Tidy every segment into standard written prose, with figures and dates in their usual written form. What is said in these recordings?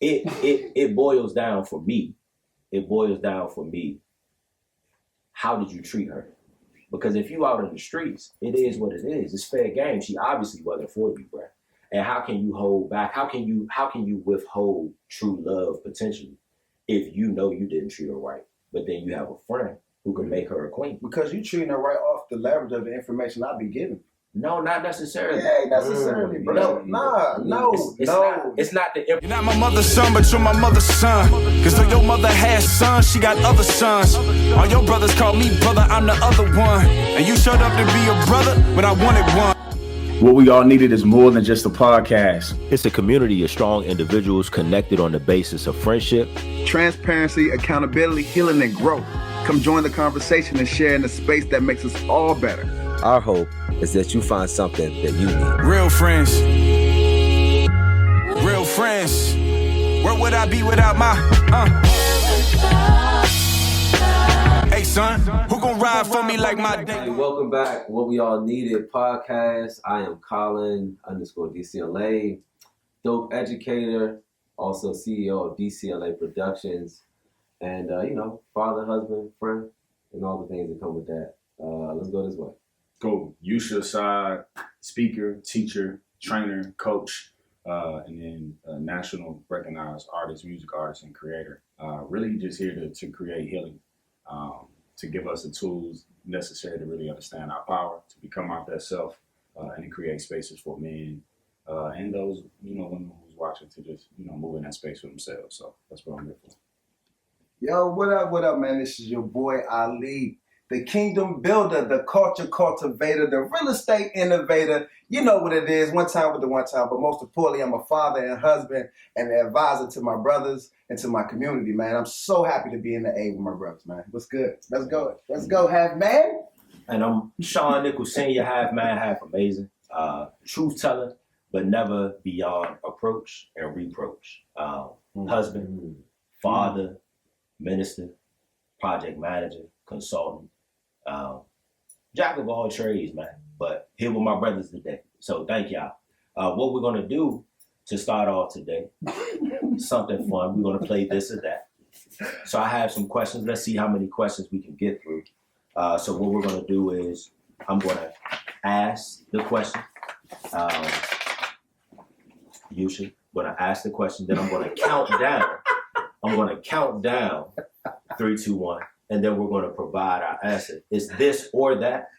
it boils down for me. It boils down for me. How did you treat her? Because if you out in the streets, it is what it is. It's fair game. She obviously wasn't for you, bro. And how can you hold back? How can you withhold true love potentially if you know you didn't treat her right, but then you have a friend who can make her a queen? Because you treating her right off the leverage of the information I be giving. No, not necessarily. Yeah, necessarily, bro. No. It's not the. You're not my mother's son, but you're my mother's son. Cause though your mother has sons, she got other sons. All your brothers call me brother, I'm the other one. And you showed up to be a brother when I wanted one. What we all needed is more than just a podcast. It's a community of strong individuals connected on the basis of friendship, transparency, accountability, healing, and growth. Come join the conversation and share in the space that makes us all better. Our hope is that you find something that you need. Real friends. Real friends. Where would I be without my Hey son, who gon' ride for me like my day? Hey, welcome back. What We All Needed podcast. I am Colin _DCLA, dope educator, also CEO of DCLA Productions, and father, husband, friend, and all the things that come with that. Let's go this way. Go. Yusha Saad, speaker, teacher, trainer, coach, and then national recognized artist, music artist, and creator. Really just here to create healing, to give us the tools necessary to really understand our power, to become our best self, and to create spaces for men and those, women who's watching to just, move in that space for themselves. So that's what I'm here for. Yo, what up, man? This is your boy Ali, the kingdom builder, the culture cultivator, the real estate innovator. You know what it is, one time with the one time, but most importantly, I'm a father and husband and an advisor to my brothers and to my community, man. I'm so happy to be in the A with my brothers, man. What's good? Let's go, half man. And I'm Sean Nichols Sr., half man, half amazing. Truth teller, but never beyond approach and reproach. Husband, father, minister, project manager, consultant, jack of all trades, man. But here with my brothers today. So thank y'all. What we're gonna do to start off today, something fun. We're gonna play this or that. So I have some questions. Let's see how many questions we can get through. So what we're gonna do is I'm gonna ask the question. Usually, gonna ask the question, then I'm gonna count down. I'm gonna count down 3, 2, 1. And then we're going to provide our answer. It's this or that,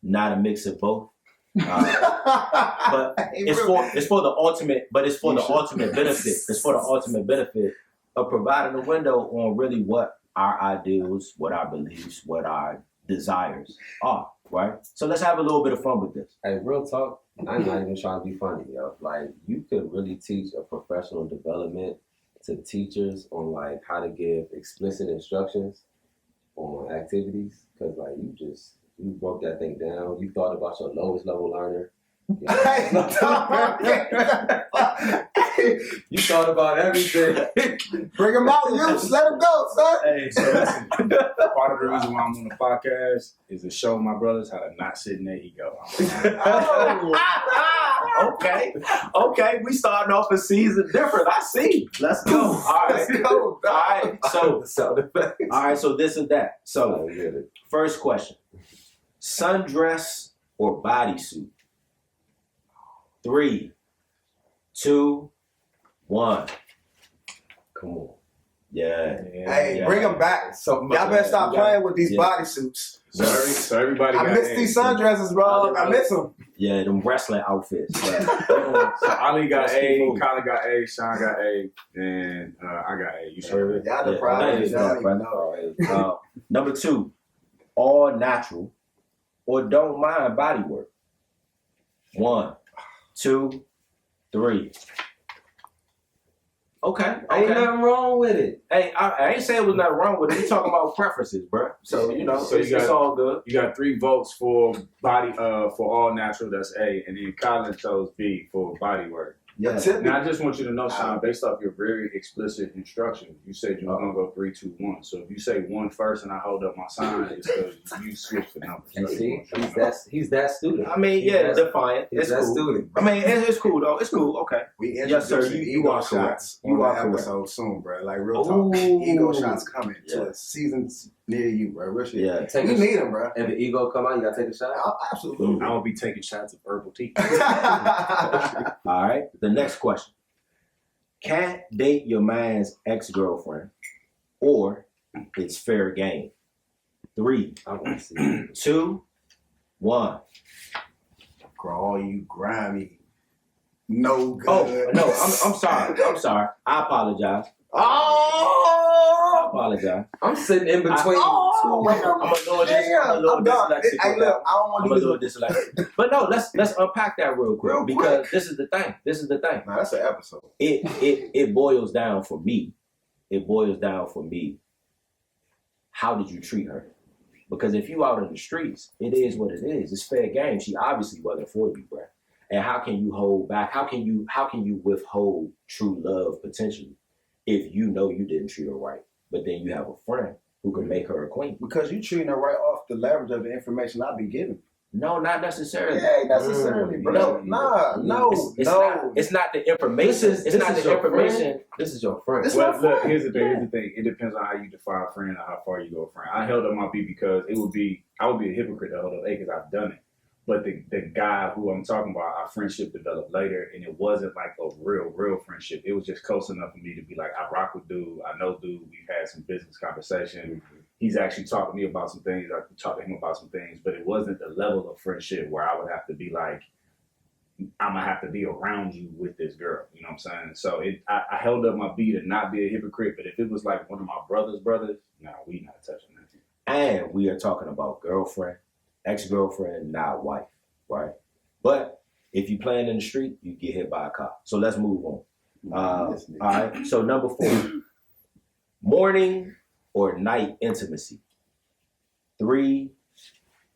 not a mix of both. But it's for the ultimate benefit. It's for the ultimate benefit of providing a window on really what our ideals, what our beliefs, what our desires are, right? So let's have a little bit of fun with this. Hey, real talk, I'm not even trying to be funny, yo. Like, you could really teach a professional development to teachers on like how to give explicit instructions on activities, because like you broke that thing down. You thought about your lowest level learner. You thought about everything. Bring him out, Yus. Let him go, son. Hey, so listen, part of the reason why I'm on the podcast is to show my brothers how to not sit in their ego. Okay, we starting off a season different. I see. Let's go. All right. Let's go. All right. So this and that. So first question: sundress or bodysuit? 3, 2, 1. Come on. Yeah. Hey, bring them back. So y'all better stop playing with these bodysuits. So everybody got I miss these sundresses, bro. I miss them. Yeah, them wrestling outfits. So Ali got A, Colin got A, Sean got A, and I got A. You sure? Y'all the prize. Y'all don't even know. Number 2, all natural or don't mind body work. 1, 2, 3. Okay. Ain't nothing wrong with it. Hey, I ain't saying it was nothing wrong with it. We talking about preferences, bro. So it's all good. You got 3 votes for body, for all natural. That's A, and then Colin chose B for body work. Yeah. Now, I just want you to know, Sean, based off your very explicit instructions, you said you were going to go 3, 2, 1. So if you say 1 first and I hold up my sign, it's because you switched the numbers. You see, he's that student. I mean, yeah, defiant. He's It's that cool. student. I mean, it's cool though. It's cool. Okay. We Yes, sir. introducing You ego are correct. shots You on are the correct. episode soon, bro. Like real talk. Ooh. Ego shots coming to Yeah. a season near you, bro. Real shit. Yeah. Take We a- need them, bro. If the ego come out, you gotta take a shot. Absolutely. I will be taking shots of herbal tea. All right. The next question. Can't date your man's ex-girlfriend, or it's fair game. 3, I want to see. 2, 1. Crawl, you grimy. No good. Oh no, I'm sorry. I'm sorry. I apologize. I Oh! apologize. I'm sitting in between. Oh, I'm a little dyslexic. Hey, look, I don't want I'm to a do little this. dyslexic. But no, let's unpack that real quick Real because quick. this is the thing. This is the thing. Nah, that's an episode. It boils down for me. It boils down for me. How did you treat her? Because if you out in the streets, it is what it is. It's fair game. She obviously wasn't for you, bro. And how can you hold back? How can you withhold true love potentially if you know you didn't treat her right, but then you have a friend who can make her a queen? Because you treating her right off the leverage of the information I be giving. No, not necessarily. Yeah, necessarily, bro. No, It's not the information. It's not the information. This is your friend. This- Well, my look, friend. here's the thing. It depends on how you define friend or how far you go friend. I held up my beat because I would be a hypocrite to hold up A because I've done it. But the guy who I'm talking about, our friendship developed later, and it wasn't like a real friendship. It was just close enough for me to be like, I rock with dude, I know dude, we've had some business conversation. He's actually talked to me about some things, I talked to him about some things, but it wasn't the level of friendship where I would have to be like, I'm gonna have to be around you with this girl. You know what I'm saying? So I held up my beat and not be a hypocrite, but if it was like one of my brother's brothers, no, we not touching that. And we are talking about girlfriend, ex-girlfriend, not wife, right? But if you playing in the street, you get hit by a cop. So let's move on. All right. So number 4, morning or night intimacy. 3,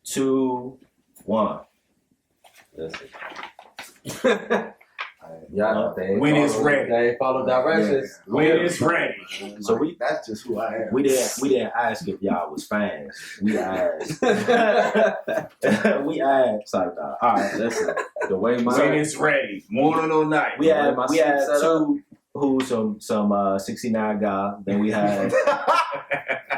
2, 1. Listen. Yeah, When it's ready. They follow directions. When it's ready. So that's just who I am. we didn't ask if y'all was fans. We asked. Sorry, dog. All right, listen. The way my When it's ready. Morning or night. We had my we seat had set two who some 69 guys. Then we had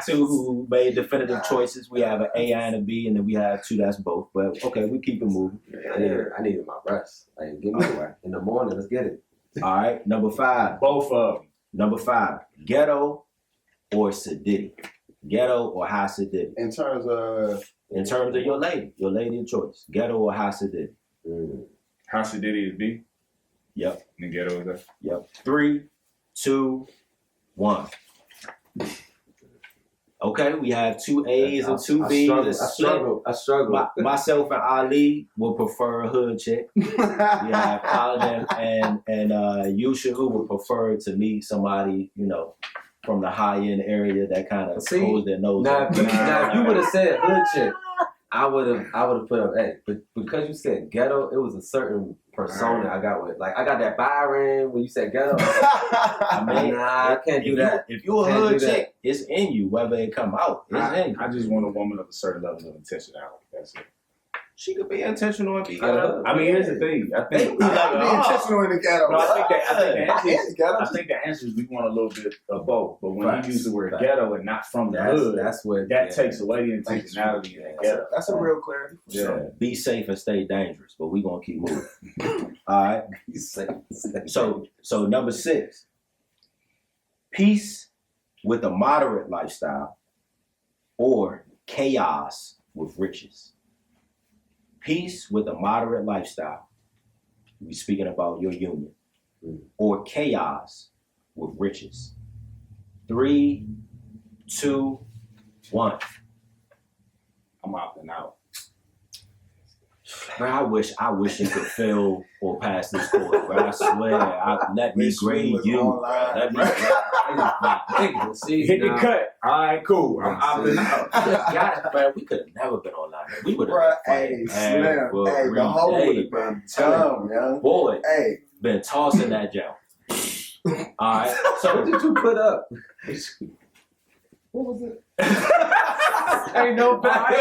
2 who made definitive choices. We have an A and a B, and then we have 2 that's both. But okay, we keep it moving. I needed my rest. Like, get me away in the morning. Let's get it. All right, number 5. Both of them. Number 5, ghetto or Sadiddy. Ghetto or high Sadiddy. In terms of your lady of choice. Ghetto or high Sadiddy. House of Diddy is B. Yep. And Ghetto is F. Yep. 3, 2, 1. Okay, we have 2 A's and 2 B's. I struggle. Myself and Ali will prefer a hood chick. We have Colin and Yusha who would prefer to meet somebody, from the high end area that kind of holds their nose Now, up. if you would have said hood chick, I would have put up A. But because you said ghetto, it was a certain persona I got with. Like, I got that Byron when you said ghetto. I mean, I can't do that. If you're a Can't hood do that. chick, it's in you, whether it come out. It's in you. I just want a woman of a certain level of intentionality. That's it. She could be intentional and be I mean, here's the thing. I they think be intentional in the ghetto. No, I I think the answer is we want a little bit of both. But when Facts. you use the word Facts. ghetto and not from the hood, That's what that takes away the intentionality in the ghetto. That's a real clarity. For Yeah. sure. Be safe and stay dangerous, but we're gonna keep moving. All right. So number 6, peace with a moderate lifestyle or chaos with riches. Peace with a moderate lifestyle. We speaking about your union. Or chaos with riches. 3, 2, 1. I'm opting out. Bro, I wish you could fail or pass this course, bro. I swear, let me grade you, bro. Let me grade See, Hit the now, cut. All right, cool. I'm opting out. got it, bro. We could have never been online. Man. We would have Bruh, been hey, fighting Slim, every the whole would day, have bro. been dumb, young. Boy, Hey, been tossing that jump. All right, what so did you put up? What was it? ain't nobody.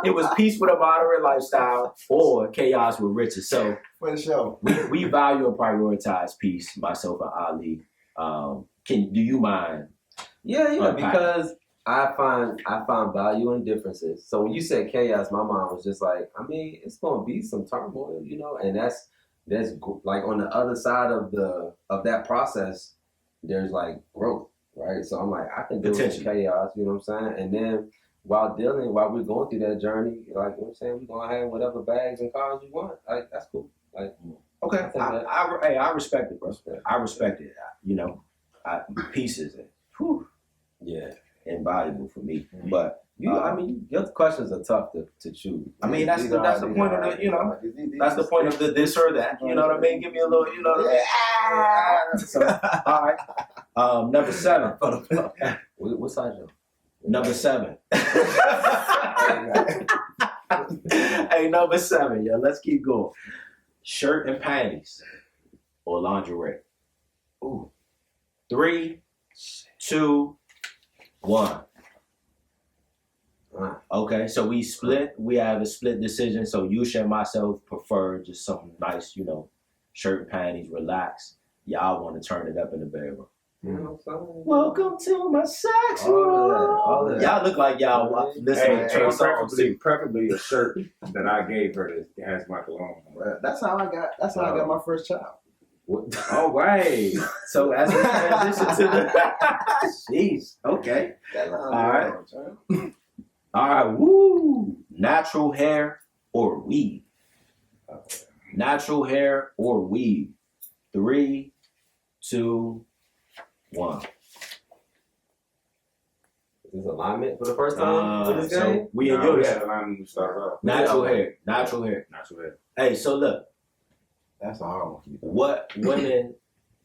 It was peace with a moderate lifestyle or chaos with riches. So for the show. we value and prioritize peace. Myself and Ali. Do you mind? Yeah, Unpack. because I find value in differences. So when you said chaos, my mind was just like, I mean, it's gonna be some turmoil, and that's like on the other side of that process, there's like growth, right? So I'm like, I can deal with chaos, you know what I'm saying? And then while we're going through that journey, like, you know what I'm saying, we're gonna have whatever bags and cars you want. Like, that's cool. Like, Okay, I respect it, bro. I respect it. Pieces, yeah, invaluable for me. But your questions are tough to choose. I mean, that's the point of the, that's the point of the this or that. You know what I mean? Give me a little, you know what I mean? So, all right. Number 7. What size you? Number 7. Hey, number 7, yo. Let's keep going. Shirt and panties or lingerie. Ooh. 3, 2, 1. Okay, so we split. We have a split decision. So Yusha and myself prefer just something nice, shirt and panties, relax. Y'all want to turn it up in the bedroom. Welcome to my sex world. Y'all look like y'all listening to songs. Preferably a shirt that I gave her that has my cologne on. That's how I got my first child. All right. So as we transition to the jeez, okay. All right. Woo. Natural hair or weave? Natural hair or weave? 3, 2, 1. Is this alignment for the first time for this game? We had alignment to start off. Natural hair. Hey, so look. That's a hard one. What women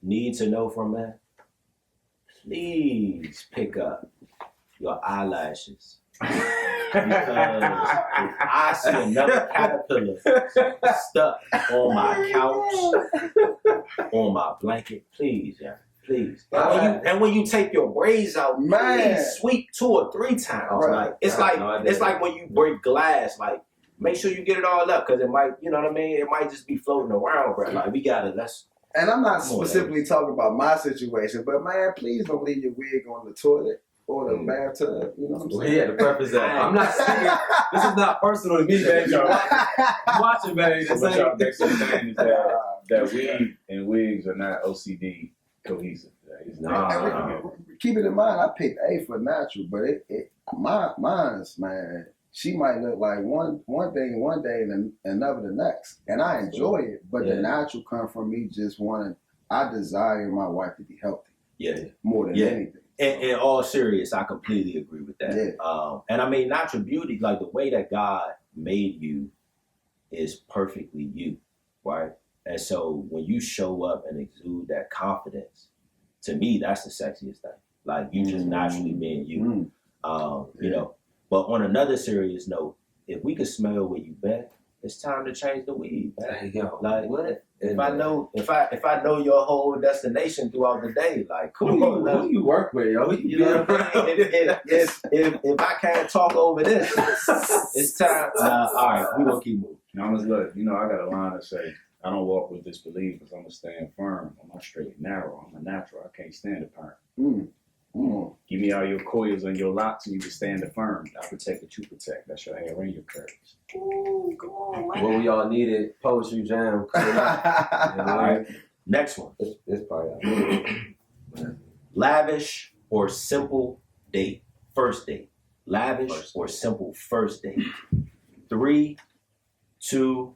need to know from men? Please pick up your eyelashes. Because if I see another caterpillar stuck on my couch, on my blanket, please, yeah. Please. And when you take your braids out, please sweep 2 or 3 times. Right. It's like when you break glass, like make sure you get it all up because it might, you know what I mean? It might just be floating around, bro. Like we gotta And I'm not specifically talking about my situation, but man, please don't leave your wig on the toilet or the bathtub. You know what I'm saying? Well, he had to preface that. I'm not speaking. This is not personal to me, baby. I'm watching, baby. What y'all make sure saying is that weave and wigs are not OCD cohesive. Keep it in mind, I picked A for natural, but mine's, man, she might look like one thing one day and another the next. And I enjoy it, but the natural come from me just wanting, I desire my wife to be healthy. Yeah. More than anything. In all serious, I completely agree with that. Yeah. And I mean, natural beauty, like the way that God made you is perfectly you, right? And so when you show up and exude that confidence, to me, that's the sexiest thing. Like you just naturally being you, you know. But on another serious note, if we could smell where you've been, it's time to change the weed. Like what? If I know your whole destination throughout the day, like cool. Who you work with, yo? You know what I mean? If I can't talk over this, it's time. All right, we gonna keep moving. Now, look, I got a line that say, I don't walk with disbelief because I'm going to stand firm. I'm not straight and narrow. I'm a natural. I can't stand a perm. Give me all your coils and your locks and you can stand firm. I protect what you protect. That's your hair and your curves. Ooh, come on, man. What we all needed, poetry jam. All right, next one. It's probably Lavish or simple date? First date. Lavish or simple first date? 3, 2,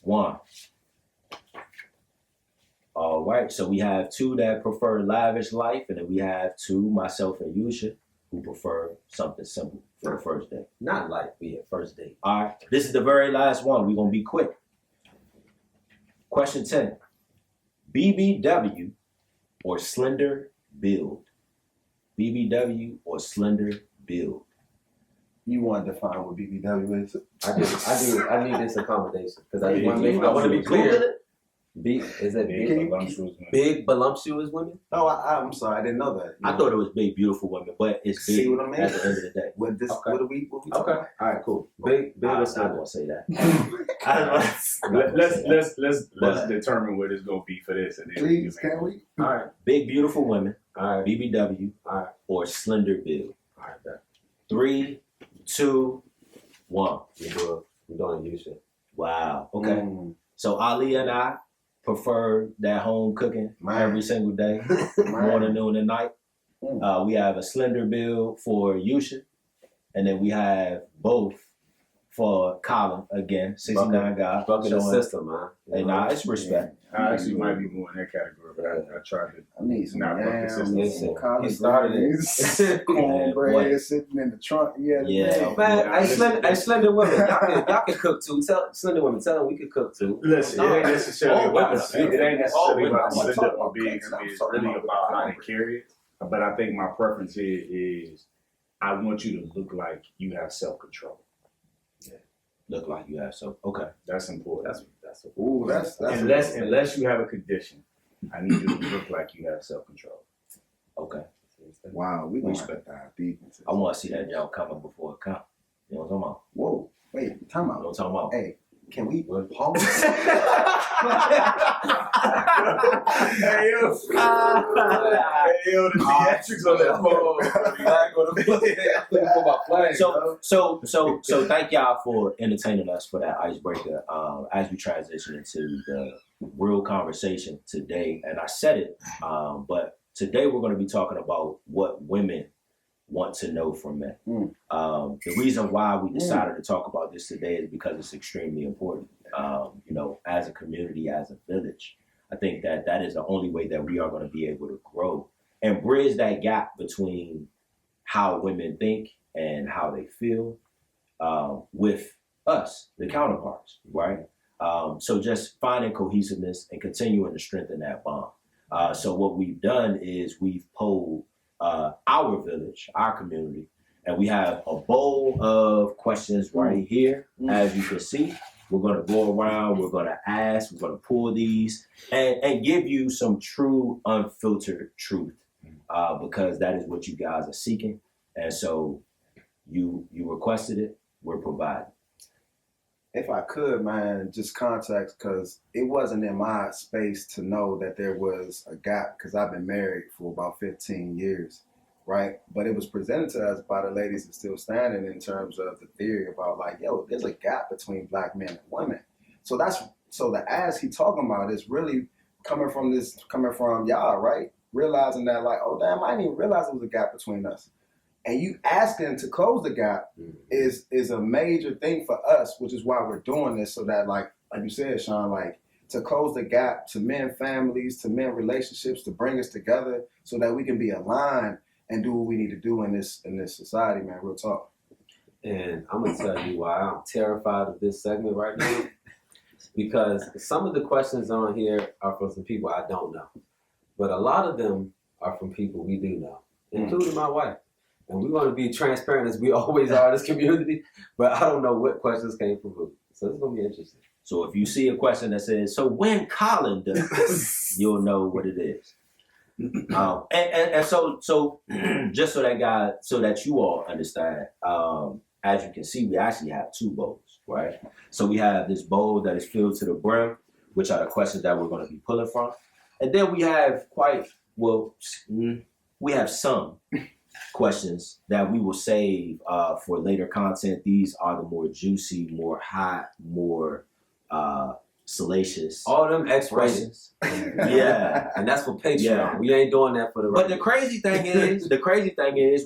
1. All right, so we have 2 that prefer lavish life, and then we have 2, myself and Yusha, who prefer something simple for the first date? Not like be a first date. All right, this is the very last one. We're going to be quick. Question 10. BBW or slender build? BBW or slender build? You want to define what BBW is? I need this accommodation because I want to be Google clear. it. Is that Big, big? voluptuous women. Big voluptuous women? Oh, I'm sorry, I didn't know that. I thought it was big, beautiful women, but it's big See what I mean? at the end of the day. What this? Okay. What are we talking Okay. about? All right, cool. Big I or was not slender? going to say that. Let's determine what it's gonna be for this, and then Please, can we? All right. Big, beautiful women, All right. BBW, All right. or slender build? All right. Bet. 3, 2, 1. We're doing you shit. Wow. Okay. Mm, So Ali and I prefer that home cooking Man. every single day, man. morning, noon, and night. Mm. We have a slender build for Yusha, and then we have both for Colin again, 69 guy. Fucking the showing- system, man. Hey, nah, it's respect. I actually might be more in that category, but I tried to. I need some Not fucking yams, sisters. some He collard started it. greens, cornbread boy. sitting in the trunk. Yeah, Yeah. Man, hey, slender women, y'all can cook too. Slender women, tell them we can cook too. Listen, it ain't necessarily All about women. it ain't necessarily All about women. slender or big. It's really about how they carry it. But I think my preference here is I want you to look like you have self-control. Look like you have so. Okay. That's important. That's Ooh, that's Unless you have a condition, I need you to look like you have self-control. Okay. wow. We gonna Respect. dive deep into this. I want to see that y'all coming before it comes. You know what I'm talking about? Whoa, wait, time You know out. what I'm talking about? Hey, can we pause? Hey, yo. Hey, yo, the theatrics on that phone. So thank y'all for entertaining us for that icebreaker as we transition into the real conversation today. And I said it, but today we're going to be talking about what women want to know from men. The reason why we decided to talk about this today is because it's extremely important. As a community, as a village, I think that is the only way that we are going to be able to grow and bridge that gap between how women think and how they feel with us, the counterparts, right? So just finding cohesiveness and continuing to strengthen that bond. So what we've done is we've polled our village, our community, and we have a bowl of questions right here, as you can see. We're going to go around, we're going to ask, we're going to pull these and give you some true, unfiltered truth because that is what you guys are seeking. And so you requested it, we're providing. If I could, man, just context, because it wasn't in my space to know that there was a gap, because I've been married for about 15 years, right? But it was presented to us by the ladies that's still standing in terms of the theory about like, yo, there's a gap between black men and women. So the ask he talking about is really coming from y'all, right? Realizing that like, oh damn, I didn't even realize there was a gap between us. And you asking to close the gap is a major thing for us, which is why we're doing this, so that like you said, Sean, like to close the gap to men families, to men relationships, to bring us together so that we can be aligned and do what we need to do in this society, man. Real talk. And I'm gonna tell you why I'm terrified of this segment right now. Because some of the questions on here are from some people I don't know. But a lot of them are from people we do know, including my wife. And we want to be transparent as we always are in this community, but I don't know what questions came from who. So it's going to be interesting. So if you see a question that says, so when Colin does, you'll know what it is. And so just so that you all understand, as you can see, we actually have two bowls, right? So we have this bowl that is filled to the brim, which are the questions that we're going to be pulling from. And then we have we have some questions that we will save for later content. These are the more juicy, more hot, more salacious. All them expressions. Yeah. And that's for Patreon. Yeah. We ain't doing that for the But the crazy thing is,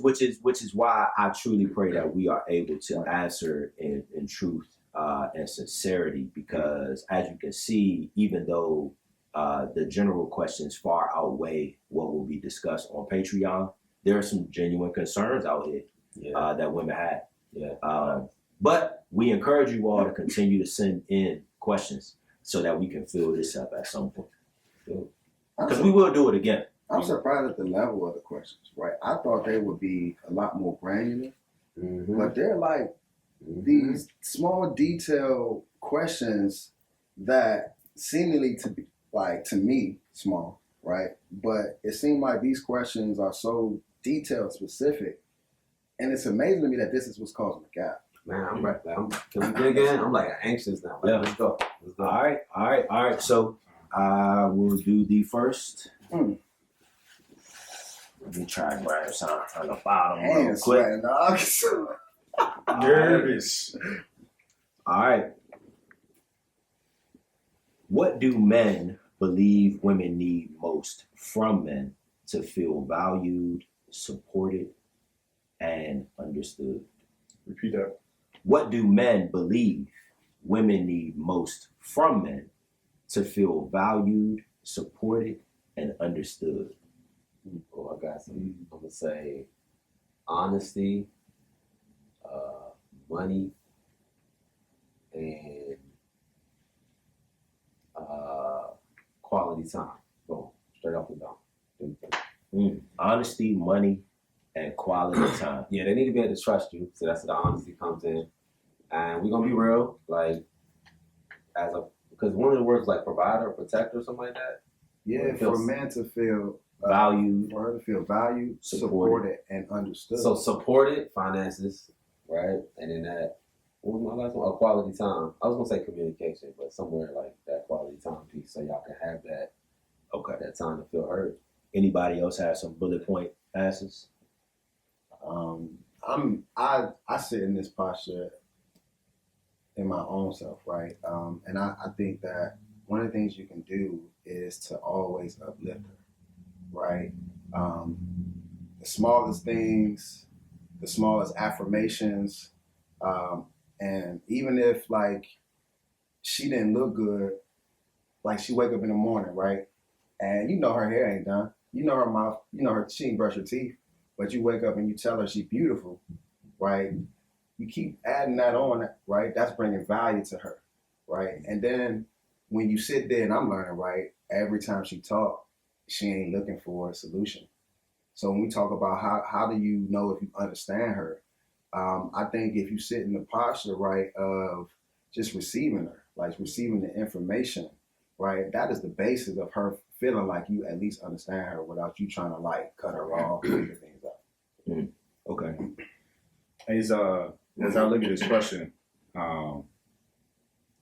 which is why I truly pray that we are able to answer in truth and sincerity, because as you can see, even though the general questions far outweigh what will be discussed on Patreon, there are some genuine concerns out here that women have. Yeah. But we encourage you all to continue to send in questions so that we can fill this up at some point. Because we will do it again. I'm surprised at the level of the questions, right? I thought they would be a lot more granular, but they're like these small detailed questions that seemingly to be like, to me, small, right? But it seemed like these questions are so detailed, specific, and it's amazing to me that this is what's causing the gap. Man, I'm right. Can we dig in? I'm like anxious now. Like, Yeah. Let's go. All right. So I will do the first. Let me try and grab some on the bottom real Hands quick. sweating, dog. Nervous. All right. What do men believe women need most from men to feel valued, supported, and understood? Repeat that. What do men believe women need most from men to feel valued, supported, and understood? Oh, I got some. I'm gonna say honesty, money, and quality time. Boom, straight off the dome. Honesty, money, and quality time. Yeah, they need to be able to trust you. So that's where the honesty comes in. And we're gonna be real, like because one of the words like provider or protector or something like that. Yeah, for a man to feel Valued, for her to feel valued, supported, and understood. So supported finances, right? And then that, what was my last one? Quality time. I was gonna say communication, but somewhere like that quality time piece, so y'all can have that. Okay. That time to feel heard. Anybody else have some bullet point answers? I sit in this posture in my own self, right? And I think that one of the things you can do is to always uplift her, right? The smallest things, the smallest affirmations, and even if like she didn't look good, like she wake up in the morning, right? And you know her hair ain't done, you know her mouth, you know her, she ain't brush her teeth, but you wake up and you tell her she's beautiful, right? You keep adding that on, right? That's bringing value to her, right? And then when you sit there, and I'm learning, right? Every time she talk, she ain't looking for a solution. So when we talk about how do you know if you understand her, I think if you sit in the posture, right, of just receiving her, like receiving the information, right, that is the basis of her feeling like you at least understand her without you trying to like cut her off or figure things out. Okay. As I look at this question,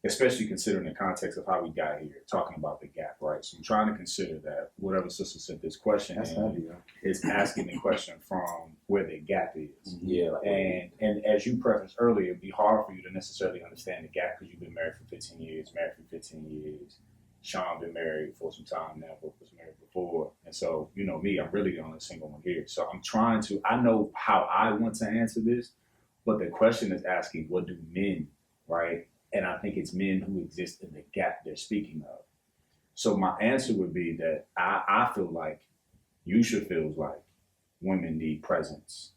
especially considering the context of how we got here, talking about the gap, right? So I'm trying to consider that whatever sister sent this question That's in heavy, yeah. is asking the question from where the gap is. Yeah. Like, And as you prefaced earlier, it'd be hard for you to necessarily understand the gap because you've been married for 15 years, married for 15 years. Sean been married for some time now, but was married before. And so, you know me, I'm really the only single one here. So I know how I want to answer this, but the question is asking, what do men, right? And I think it's men who exist in the gap they're speaking of. So my answer would be that I feel like Yusha feels like women need presence,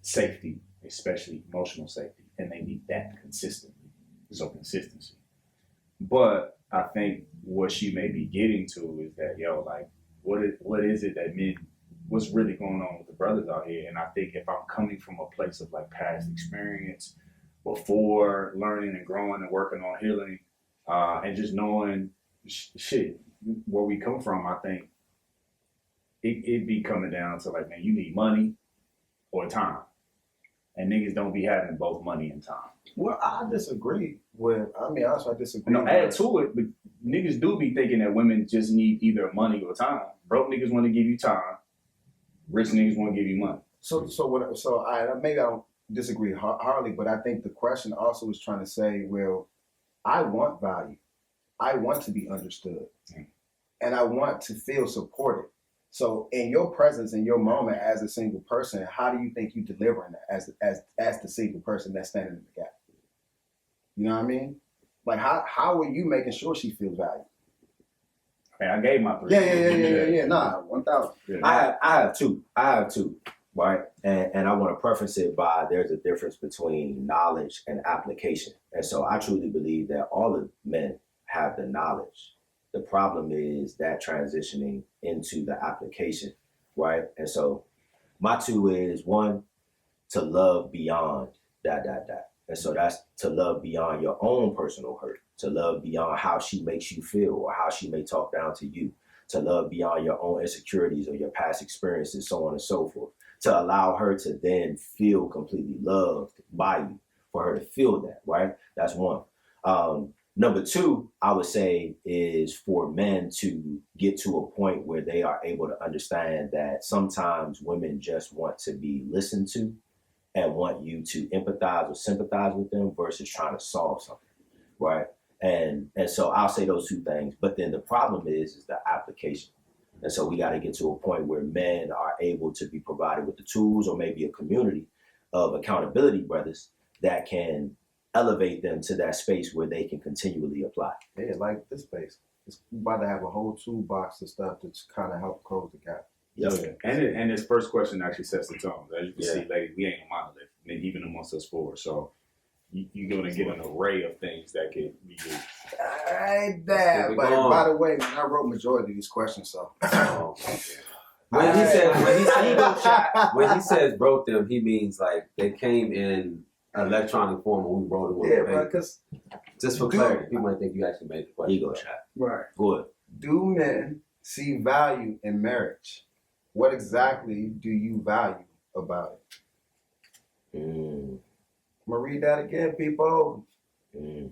safety, especially emotional safety, and they need that consistently. So consistency. But I think what she may be getting to is that, what is it that men, what's really going on with the brothers out here? And I think if I'm coming from a place of like past experience, before learning and growing and working on healing, and just knowing shit, where we come from, I think it be coming down to like, man, you need money or time. And niggas don't be having both money and time. Well, I disagree with, I mean, honestly, I disagree. No, add to it, but niggas do be thinking that women just need either money or time. Broke niggas want to give you time. Rich niggas want to give you money. So maybe I don't disagree hardly, but I think the question also is trying to say, well, I want value. I want to be understood. And I want to feel supported. So in your presence, in your moment as a single person, how do you think you delivering that as the single person that's standing in the gap? You know what I mean? Like how are you making sure she feels valued? Hey, I gave my 3. Yeah. Nah, 1,000. Yeah. I have two. Right, and I want to preface it by there's a difference between knowledge and application, and so I truly believe that all of men have the knowledge. The problem is that transitioning into the application, right? And so my 2 is 1, to love beyond ... And so that's to love beyond your own personal hurt, to love beyond how she makes you feel or how she may talk down to you, to love beyond your own insecurities or your past experiences, so on and so forth, to allow her to then feel completely loved by you, for her to feel that, right? That's 1. Number 2, I would say, is for men to get to a point where they are able to understand that sometimes women just want to be listened to and want you to empathize or sympathize with them versus trying to solve something, right? And so I'll say those 2 things. But then the problem is the application. And so we got to get to a point where men are able to be provided with the tools, or maybe a community of accountability brothers that can elevate them to that space where they can continually apply. Yeah, like this space. It's about to have a whole toolbox of stuff to kind of help close the gap. Yep. And his first question actually sets the tone. As you can see, ladies, we ain't a monolith, even amongst us 4. So you're going to get an array of things that could be used. I ain't bad, but by the way, man, I wrote majority of these questions, so. When he says wrote them, he means like they came in electronic form and we wrote them on the Yeah, paper. because Just for clarity, people might think you actually made the question. Ego shot. right. Good. Do men see value in marriage? What exactly do you value about it? I'm gonna read that again, people. Do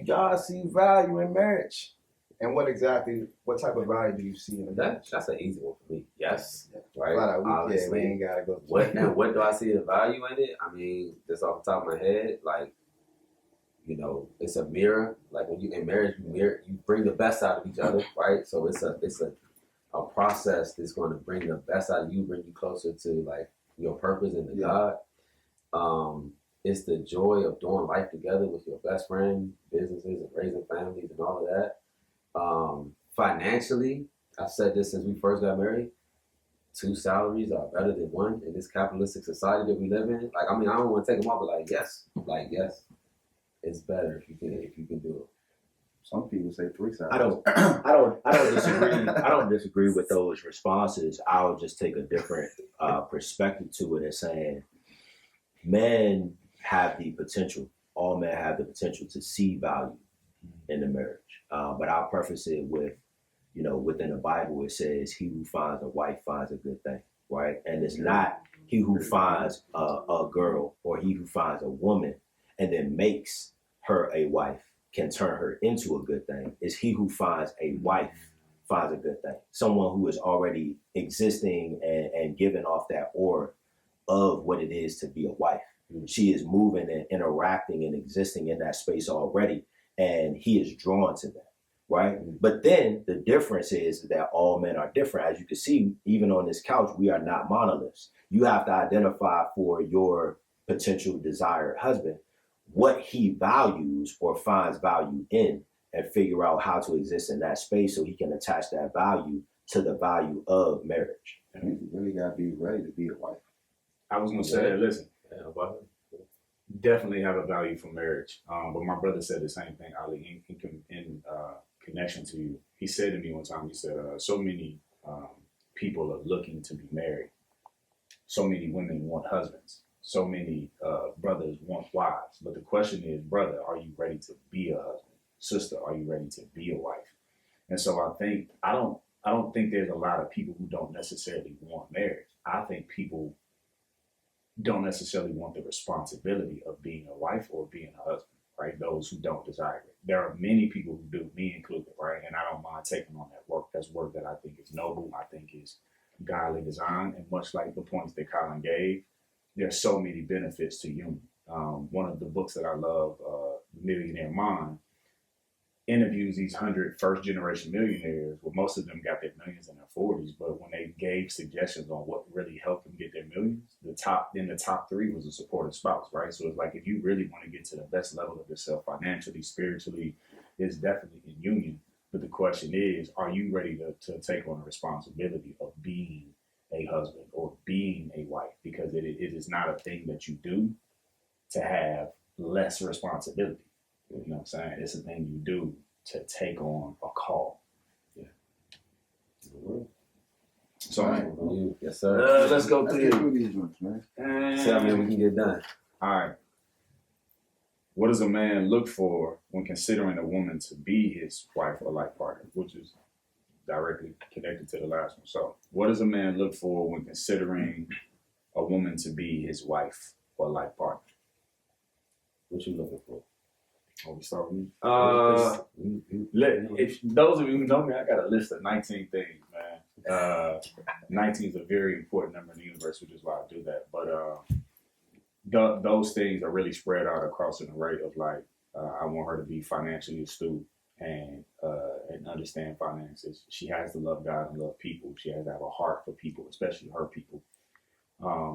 y'all see value in marriage? And what type of value do you see in it? That's an easy one for me. Yes. Right. We ain't gotta go. What do I see the value in it? I mean, just off the top of my head, like, it's a mirror. Like when you in marriage, you bring the best out of each other, right? So it's a process that's going to bring the best out of you, bring you closer to like your purpose and the God. It's the joy of doing life together with your best friend, businesses, and raising families and all of that. Financially, I've said this since we first got married, 2 salaries are better than 1 in this capitalistic society that we live in. Like, I mean, I don't want to take them off, but yes, it's better if you can do it. Some people say 3 salaries. I don't disagree. I don't disagree with those responses. I'll just take a different perspective to it and saying men have the potential. All men have the potential to see value in the marriage. But I'll preface it with, within the Bible, it says, he who finds a wife finds a good thing, right? And it's not he who finds a girl or he who finds a woman and then makes her a wife can turn her into a good thing. It's he who finds a wife finds a good thing. Someone who is already existing and giving off that aura of what it is to be a wife. She is moving and interacting and existing in that space already. And he is drawn to that, right? But then the difference is that all men are different. As you can see, even on this couch, we are not monoliths. You have to identify for your potential desired husband what he values or finds value in and figure out how to exist in that space so he can attach that value to the value of marriage. You really got to be ready to be a wife. I was going to say that, listen. Definitely have a value for marriage. But my brother said the same thing, Ali, in connection to you. He said to me one time, he said, so many people are looking to be married. So many women want husbands. So many brothers want wives. But the question is, brother, are you ready to be a husband? Sister, are you ready to be a wife? And so I don't think there's a lot of people who don't necessarily want marriage. I think people don't necessarily want the responsibility of being a wife or being a husband, right? Those who don't desire it. There are many people who do, me included, right? And I don't mind taking on that work. That's work that I think is noble, I think is godly design. And much like the points that Colin gave, there's so many benefits to union. One of the books that I love, Millionaire Mind, interviews these 100 first-generation millionaires. Well, most of them got their millions in their 40s, but when they gave suggestions on what really helped them get their millions, the top 3 was a supportive spouse, right? So it's like if you really want to get to the best level of yourself financially, spiritually, it's definitely in union. But the question is, are you ready to take on the responsibility of being a husband or being a wife? Because it is not a thing that you do to have less responsibility. You know what I'm saying? It's a thing you do to take on a call. Yeah. So, All right. Yes, sir. let's go Let's through get through these ones, man. Tell me we can get done. All right. What does a man look for when considering a woman to be his wife or life partner, which is directly connected to the last one. So, what does a man look for when considering a woman to be his wife or life partner? What you looking for? Oh, we start with you. If those of you who know me, I got a list of 19 things, man. 19 is a very important number in the universe, which is why I do that. But those things are really spread out across an array of like, I want her to be financially astute and understand finances. She has to love God and love people. She has to have a heart for people, especially her people.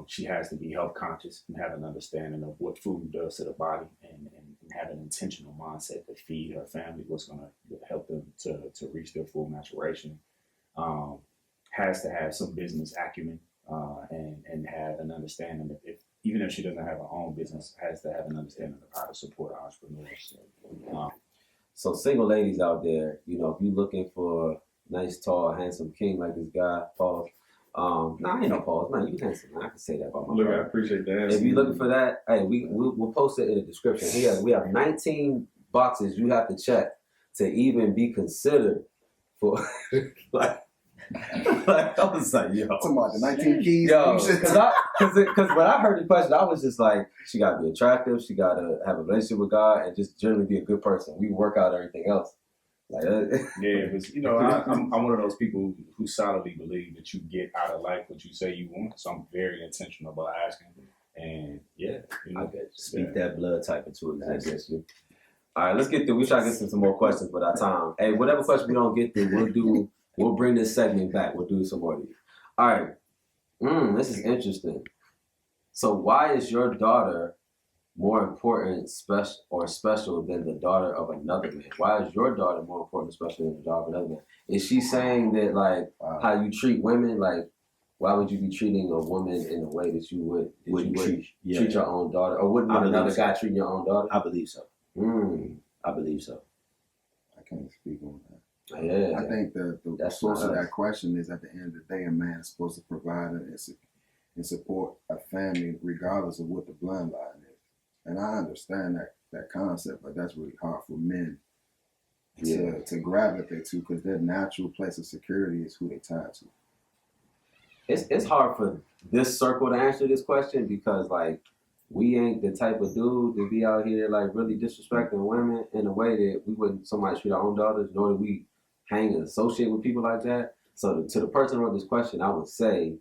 She has to be health conscious and have an understanding of what food does to the body and have an intentional mindset to feed her family, what's going to help them to reach their full maturation. Has to have some business acumen and have an understanding that even if she doesn't have her own business, has to have an understanding of how to support entrepreneurs. So single ladies out there, you know, if you're looking for a nice, tall, handsome king like this guy, Paul. I ain't no Paul, man. You handsome, man. I can say that about my Look, I brother. appreciate that. If you're looking for that, hey, we'll post it in the description. We have 19 boxes you have to check to even be considered for like I was like, yo. Talking about the 19 keys. Yo, because when I heard the question, I was just like, she gotta be attractive, she gotta have a relationship with God, and just generally be a good person. We work out everything else. Like, yeah, because you know, I'm one of those people who solidly believe that you get out of life what you say you want. So I'm very intentional about asking. And yeah, you know, I bet. Speak that blood type into existence. All right, let's get through. We try to get some more questions with our time. Hey, whatever question we don't get through, we'll bring this segment back. We'll do some more of these. All right. This is interesting. So why is your daughter more important, special than the daughter of another man? Why is your daughter more important, special than the daughter of another man? Is she saying that like how you treat women, like why would you be treating a woman in a way that you would treat your own daughter, or wouldn't another guy treat your own daughter? I believe so. I believe so. I can't speak on that. Yeah, I think the source of that question is at the end of the day, a man is supposed to provide and support a family regardless of what the bloodline is. And I understand that concept, but that's really hard for men to gravitate to because their natural place of security is who they tied to. It's hard for this circle to answer this question because like we ain't the type of dude to be out here like really disrespecting women in a way that we wouldn't somebody treat our own daughters, nor do we hang and associate with people like that. So to the person who wrote this question, I would say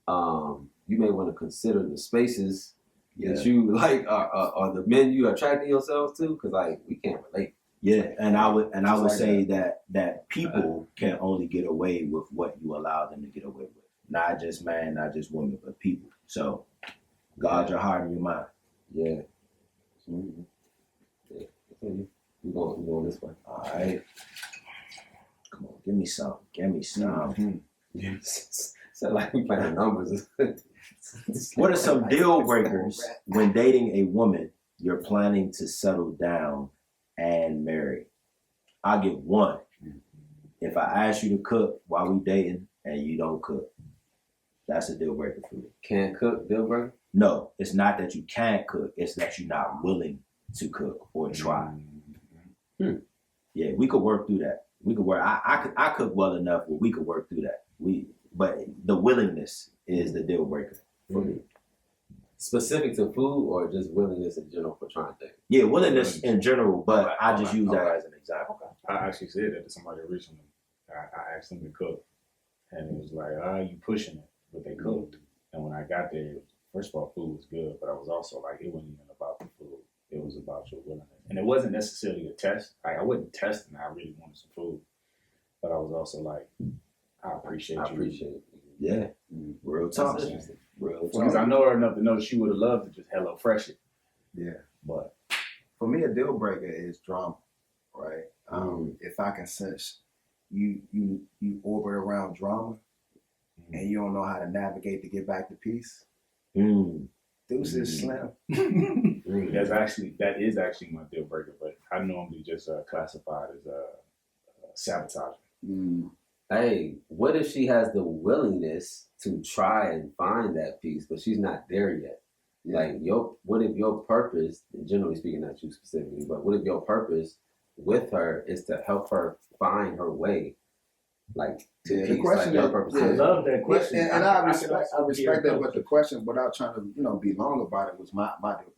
you may want to consider the spaces that you like are the men you attracting yourselves to, because like we can't relate. Yeah, and I would say that people can only get away with what you allow them to get away with. Not just man, not just women, but people. So guard your heart and your mind. Yeah. We going this way. All right. Come on, give me some. So like we playing numbers. What are some deal breakers when dating a woman you're planning to settle down and marry? I'll give one. If I ask you to cook while we dating and you don't cook, that's a deal breaker for me. Can't cook, deal breaker? No, it's not that you can't cook. It's that you're not willing to cook or try. Yeah, we could work through that. We could work. I cook well enough where we could work through that. But the willingness is the deal breaker for me. Specific to food or just willingness in general for trying things? Yeah, willingness in general, but I just use that as an example. I actually said that to somebody recently. I asked them to cook, and it was like, you pushing it, but they cooked. And when I got there, first of all, food was good, but I was also like, it wasn't even about the food. It was about your willingness. And it wasn't necessarily a test. I wasn't testing. I really wanted some food. But I was also like, I appreciate you. Yeah. Real talk. Real talk. Because I know her enough to know she would have loved to just Hello Fresh it. Yeah. But for me, a deal breaker is drama, right? If I can sense you orbit around drama and you don't know how to navigate to get back to peace. Deuces slim. That is actually my deal breaker, but I normally just classify it as sabotage. Hey, what if she has the willingness to try and find that peace, but she's not there yet? Like, what if your purpose, generally speaking, not you specifically, but what if your purpose with her is to help her find her way, like, to peace? The question like your purpose. I love that question. And I respect that, but the question, without trying to be long about it, was my deal breaker.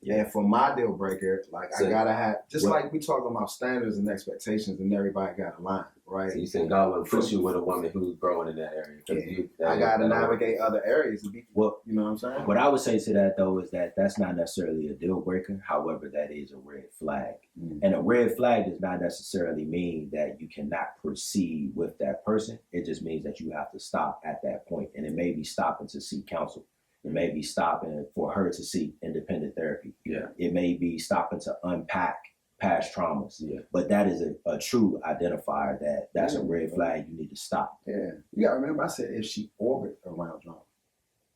Yeah, for my deal breaker, like I gotta have, like we talking about standards and expectations, and everybody got a line, right? So you saying God will put you with a woman who's growing in that area? I gotta navigate other areas to be. Well, you know what I'm saying? What I would say to that though is that that's not necessarily a deal breaker. However, that is a red flag, and a red flag does not necessarily mean that you cannot proceed with that person. It just means that you have to stop at that point, and it may be stopping to seek counsel. It may be stopping for her to seek independent therapy. Yeah. It may be stopping to unpack past traumas. Yeah. But that is a true identifier that's a red flag. You need to stop. Yeah. You gotta remember, I said if she orbit around drama.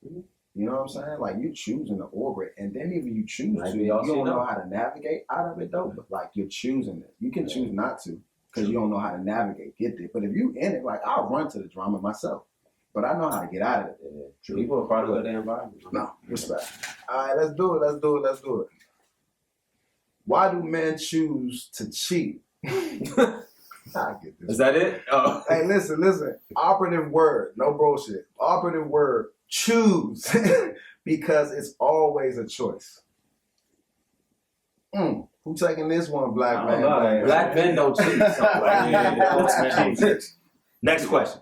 You know what I'm saying? Like, you choosing to orbit, and then even you choose to, you don't know how to navigate out of it though. But like, you're choosing it. You can choose not to because you don't know how to navigate, get there. But if you in it, like, I'll run to the drama myself. But I know how to get out of it. Yeah. People are part of the environment. No, respect. All right, let's do it. Why do men choose to cheat? I get this. Is that it? Oh. Hey, listen. Operative word, no bullshit. Operative word, choose. Because it's always a choice. Who taking this one, black man? Black men don't cheat. Next question.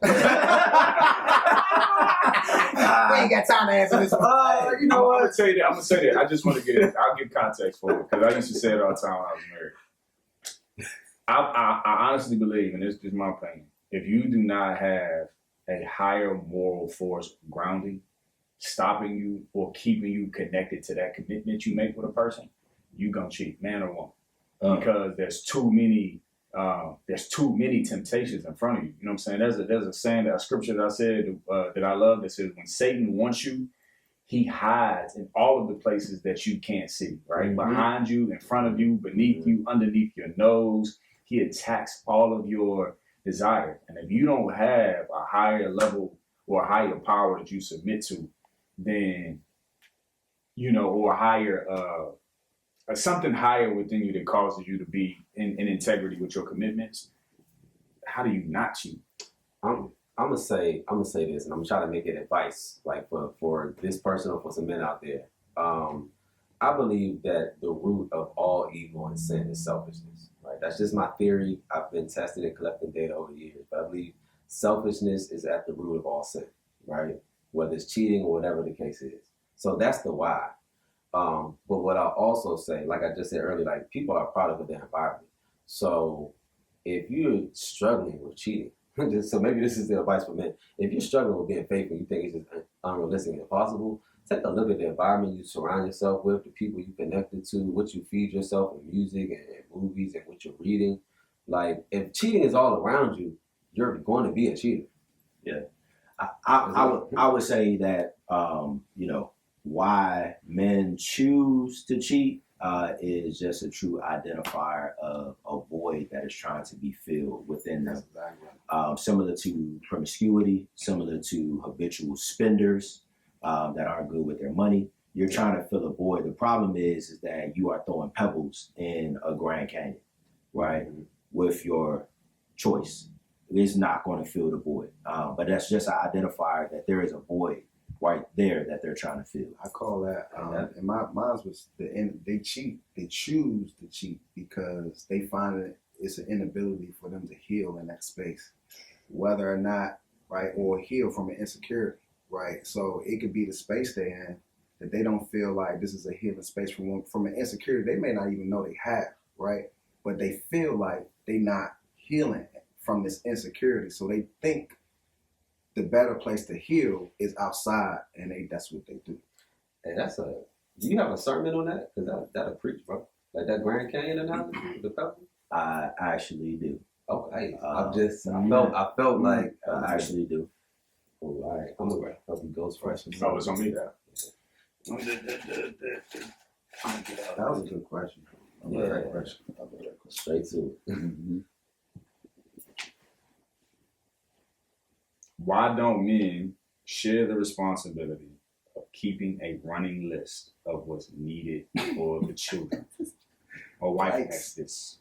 We ain't got time to answer this one. You know what? I'm gonna say that. I just want to I'll give context for it because I used to say it all the time when I was married. I honestly believe, and this is my opinion, if you do not have a higher moral force grounding, stopping you or keeping you connected to that commitment you make with a person, you gonna cheat, man or woman, because there's too many temptations in front of you. You know what I'm saying? There's a saying, a scripture that I said that I love that says, when Satan wants you, he hides in all of the places that you can't see, right? Behind you, in front of you, beneath you, underneath your nose. He attacks all of your desires. And if you don't have a higher level or a higher power that you submit to, then, or higher, something higher within you that causes you to be in integrity with your commitments, how do you not cheat? I'm gonna say this, and I'm trying to make it advice, like for this person or for some men out there. I believe that the root of all evil and sin is selfishness. Right? That's just my theory. I've been testing and collecting data over the years, but I believe selfishness is at the root of all sin. Right? Whether it's cheating or whatever the case is. So that's the why. But what I'll also say, like I just said earlier, like, people are a product of their environment. So if you're struggling with cheating, so maybe this is the advice for men. If you're struggling with being faithful, you think it's just unrealistic and impossible, take a look at the environment you surround yourself with, the people you connected to, what you feed yourself with music and movies and what you're reading. Like, if cheating is all around you, you're going to be a cheater. Yeah. I would say that, why men choose to cheat is just a true identifier of a void that is trying to be filled within them. Similar to promiscuity, similar to habitual spenders that aren't good with their money. You're trying to fill a void. The problem is that you are throwing pebbles in a Grand Canyon, right? With your choice. It's not going to fill the void. But that's just an identifier that there is a void right there that they're trying to fill. I call that, and mine was they cheat. They choose to cheat because they find that it's an inability for them to heal in that space, whether or not, right, or heal from an insecurity, right? So it could be the space they're in that they don't feel like this is a healing space from an insecurity they may not even know they have, right? But they feel like they're not healing from this insecurity, so they think the better place to heal is outside, and that's what they do. Hey, do you have a sermon on that? Because that'll preach, bro. Like that Grand Canyon analogy with the pebble? I actually do. Okay, I felt like I actually do. Oh, all right, I'm gonna help you go first. Oh, it's on me. That was a good question. Yeah. Straight to it. Why don't men share the responsibility of keeping a running list of what's needed for the children? My wife asked this.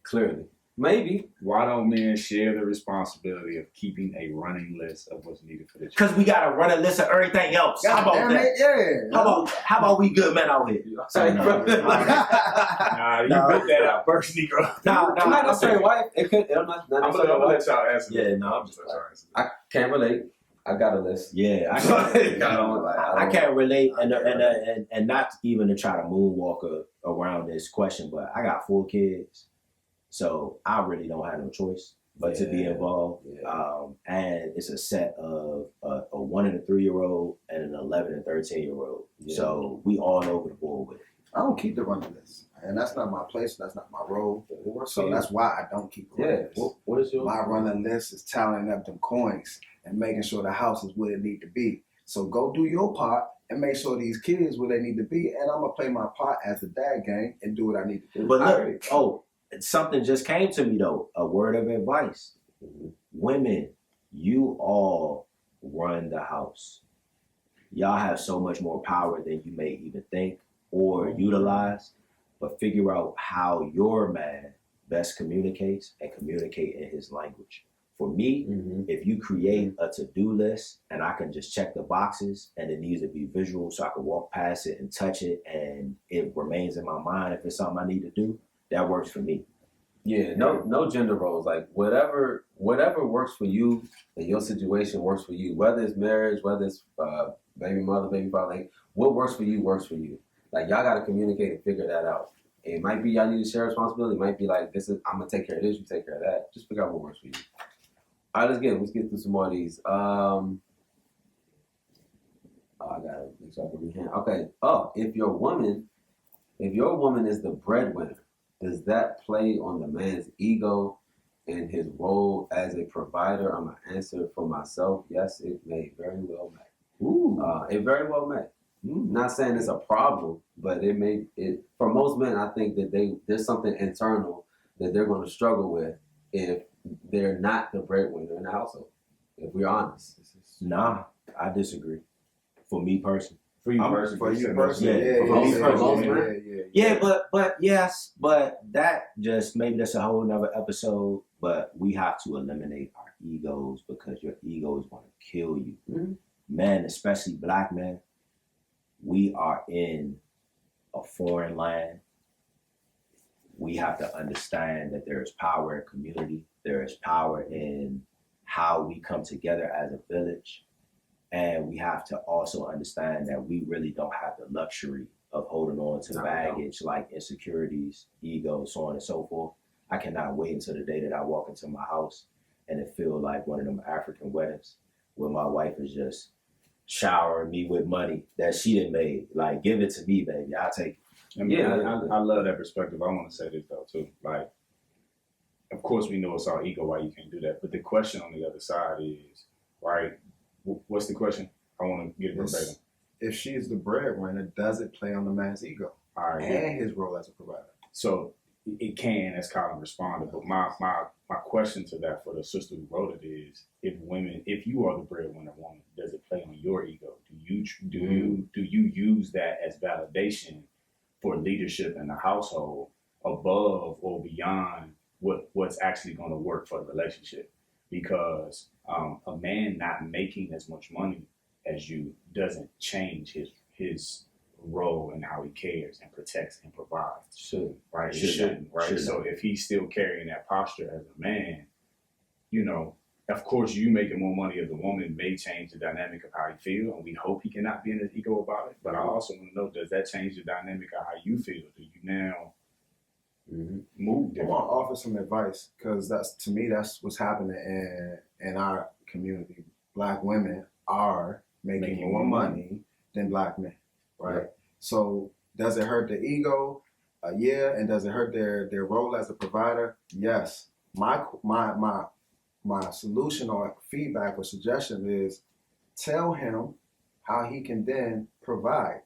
Clearly. Maybe. Why don't men share the responsibility of keeping a running list of what's needed for the children? Because we got to run a list of everything else. How about damn that? it, yeah. How about we good men out here? Sorry, Nah, you put that out first, Negro. Nah, I'm not necessarily wife. It could. I'm not I'm necessarily gonna wife. let y'all answer. Yeah, no, I'm just. I can't relate. I got a list. Yeah, I can't relate, and not even to try to moonwalk around this question, but I got 4 kids, so I really don't have no choice but to be involved. Yeah. And it's a set of a 1 and a 3-year-old and an 11 and 13-year-old. Yeah. So we all over the board with it. I don't keep the running list, and that's not my place. That's not my role. So that's why I don't keep the running list. What is your My running list is tallying up them coins and making sure the house is where it need to be. So go do your part and make sure these kids where they need to be, and I'm gonna play my part as the dad gang and do what I need to do. But look, something just came to me though. A word of advice: women, you all run the house. Y'all have so much more power than you may even think or utilize. But figure out how your man best communicates and communicate in his language. For me, if you create a to-do list and I can just check the boxes and it needs to be visual so I can walk past it and touch it and it remains in my mind if it's something I need to do, that works for me. Yeah, no gender roles. Like whatever works for you and your situation works for you. Whether it's marriage, whether it's baby mother, baby father, like what works for you works for you. Like y'all gotta communicate and figure that out. It might be y'all need to share responsibility. It might be like I'm gonna take care of this, you take care of that. Just figure out what works for you. All right, let's get through some more of these. I gotta make sure I can read hand. Okay. Oh, if your woman is the breadwinner, does that play on the man's ego and his role as a provider? I'm gonna answer for myself. Yes, it may very well may. It very well may. Not saying it's a problem, but it for most men, I think that there's something internal that they're going to struggle with if they're not the breadwinner in the household. If we're honest. Nah, I disagree. For me personally. For you personally. But that just maybe that's a whole nother episode. But we have to eliminate our egos because your ego is going to kill you. Men, especially black men, we are in a foreign land. We have to understand that there is power in community. There is power in how we come together as a village. And we have to also understand that we really don't have the luxury of holding on to baggage like insecurities, ego, so on and so forth. I cannot wait until the day that I walk into my house and it feel like one of them African weddings where my wife is just showering me with money that she done made. Like, give it to me, baby. I'll take it. I love that perspective. I want to say this though too. Like, of course we know it's all ego why you can't do that. But the question on the other side is, right, what's the question? I want to get it verbatim. If she's the breadwinner, does it play on the man's ego and his role as a provider? So it can, as Colin responded. But my question to that for the sister who wrote it is, if you are the breadwinner woman, does it play on your ego? Do you use that as validation for leadership in the household above or beyond what's actually going to work for the relationship? Because a man not making as much money as you doesn't change his role and how he cares and protects and provides. Right? It shouldn't, right? So if he's still carrying that posture as a man, of course you making more money as a woman may change the dynamic of how he feels, and we hope he cannot be in his ego about it. But I also want to know, does that change the dynamic of how you feel? Do you now move different? I want to offer some advice because to me that's what's happening in our community. Black women are making more money than black men, right? Yeah. So does it hurt the ego? Yeah. And does it hurt their role as a provider? Yes. my solution or feedback or suggestion is tell him how he can then provide,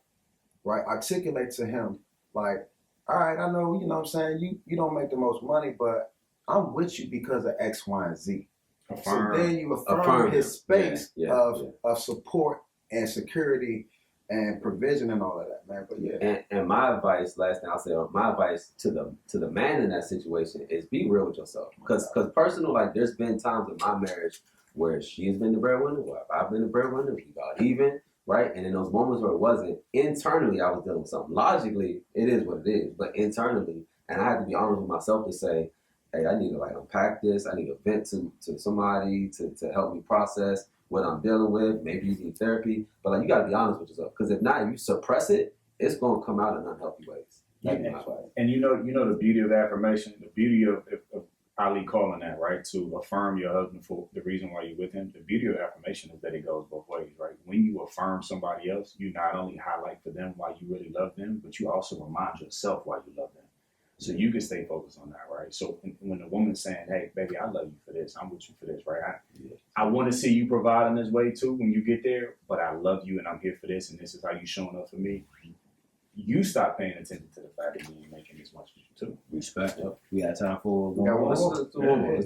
right? Articulate to him like, all right, I know, you know what I'm saying, you don't make the most money, but I'm with you because of X, Y, and Z. Affirm. So then you affirm his space Yeah. of support and security and provision and all of that, man. But yeah. And my advice, last thing I'll say, my advice to the man in that situation is be real with yourself. Because personal, like there's been times in my marriage where she's been the breadwinner, where I've been the breadwinner, we got even, right? And in those moments where it wasn't, internally I was dealing with something. Logically, it is what it is, but internally, and I had to be honest with myself to say, hey, I need to like unpack this. I need to vent to somebody to help me process what I'm dealing with. Maybe you need therapy, but like you got to be honest with yourself. Because if not, if you suppress it, it's going to come out in unhealthy ways. And you know the beauty of affirmation, the beauty of Ali calling that, right, to affirm your husband for the reason why you're with him. The beauty of affirmation is that it goes both ways, right? When you affirm somebody else, you not only highlight for them why you really love them, but you also remind yourself why you love them. So you can stay focused on that, right? So when a woman's saying, hey, baby, I love you for this. I'm with you for this, right? I want to see you provide in this way too when you get there, but I love you and I'm here for this and this is how you showing up for me. You stop paying attention to the fact that you ain't making as much as you too. Respect. We got time for one Yeah, more. let's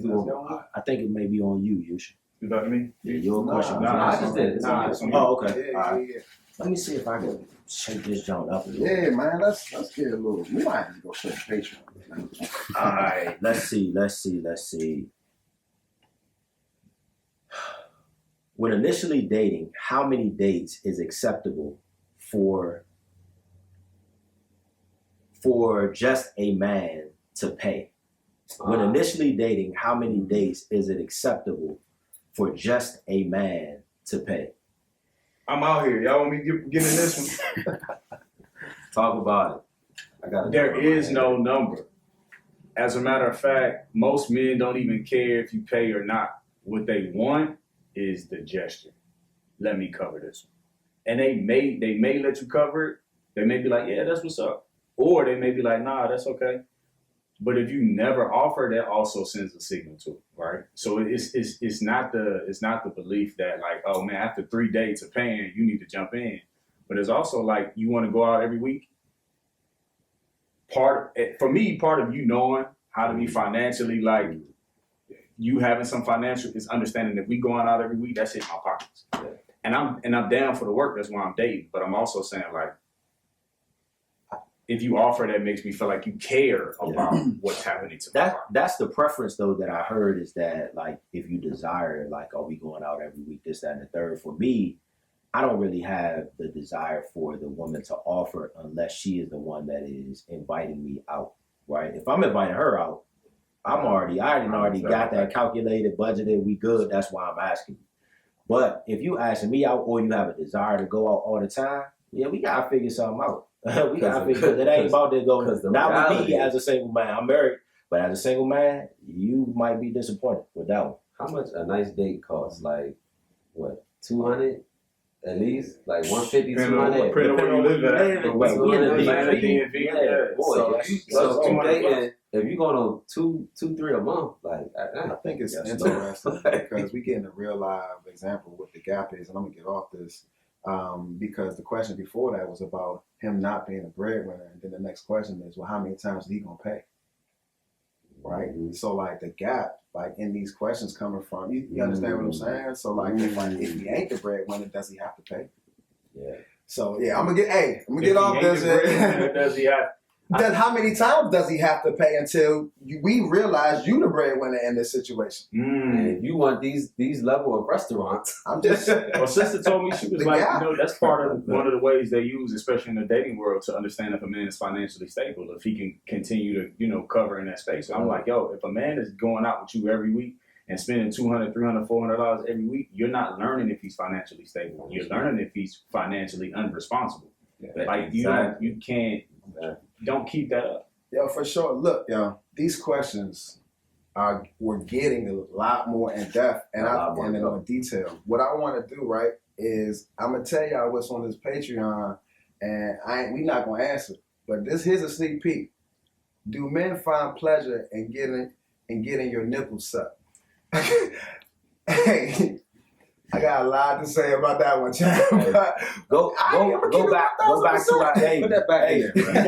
do one more. I think it may be on you, Yusha. You know what I mean? Yeah, your question. Nah, I just did it. Oh, okay. Yeah, All right. yeah. Let me see if I can shake this joint up a little. Yeah, man, let's get a little. We might have to go straight to Patreon. All right. Let's see. When initially dating, how many dates is acceptable for just a man to pay? When initially dating, how many dates is it acceptable for just a man to pay? I'm out here. Y'all want me to get in this one? Talk about it. There is no number. As a matter of fact, most men don't even care if you pay or not. What they want is the gesture. Let me cover this one. And they may let you cover it. They may be like, yeah, that's what's up. Or they may be like, nah, that's okay. But if you never offer, that also sends a signal to it, right? So it's not the belief that like, oh man, after 3 dates of paying, you need to jump in. But it's also like you want to go out every week. Part of you knowing how to be financially like you having some financial is understanding that we going out every week, that's hitting my pockets. Yeah. And I'm down for the work, that's why I'm dating. But I'm also saying like if you offer that makes me feel like you care about what's happening to me. That's the preference though that I heard is that like if you desire like are we going out every week, this, that, and the third. For me, I don't really have the desire for the woman to offer unless she is the one that is inviting me out, right? If I'm inviting her out, I already got that calculated, budgeted, we good, that's why I'm asking you. But if you asking me out or you have a desire to go out all the time, yeah, we gotta figure something out. We gotta figure because it ain't about to go. Not with me as a single man. I'm married, but as a single man, you might be disappointed with that one. How much a nice date costs? Like what? 200 at least? Like 150, 200. Depending on where you live at. We in a DMV. Yeah, boy. So So dating, if you going on two, 3 a month, like I think it's interesting because we getting a real live example of what the gap is, and I'm gonna get off this because the question before that was about him not being a breadwinner, and then the next question is, well, how many times is he gonna pay? Right. Mm-hmm. So like the gap, like in these questions coming from you understand what I'm saying? So like if he ain't the breadwinner, does he have to pay? Yeah. So yeah, I'm gonna get off this. Does he have? How many times does he have to pay until we realize you the breadwinner in this situation? And if you want these level of restaurants, I'm just. Well, sister told me she was like, that's part of one of the ways they use, especially in the dating world, to understand if a man is financially stable, if he can continue to cover in that space. So I'm like, yo, if a man is going out with you every week and spending $200, $300, $400 every week, you're not learning if he's financially stable. You're learning if he's financially unresponsible. Yeah, like exactly. you can't. Don't keep that up. Yo, for sure. Look, yo, these questions we're getting a lot more in depth and in more detail. What I want to do, right, is I'm gonna tell y'all what's on this Patreon, and we not gonna answer. But here's a sneak peek. Do men find pleasure in and getting your nipples sucked. Hey, I got a lot to say about that one, Chad. Go back to our Put that back in there, if you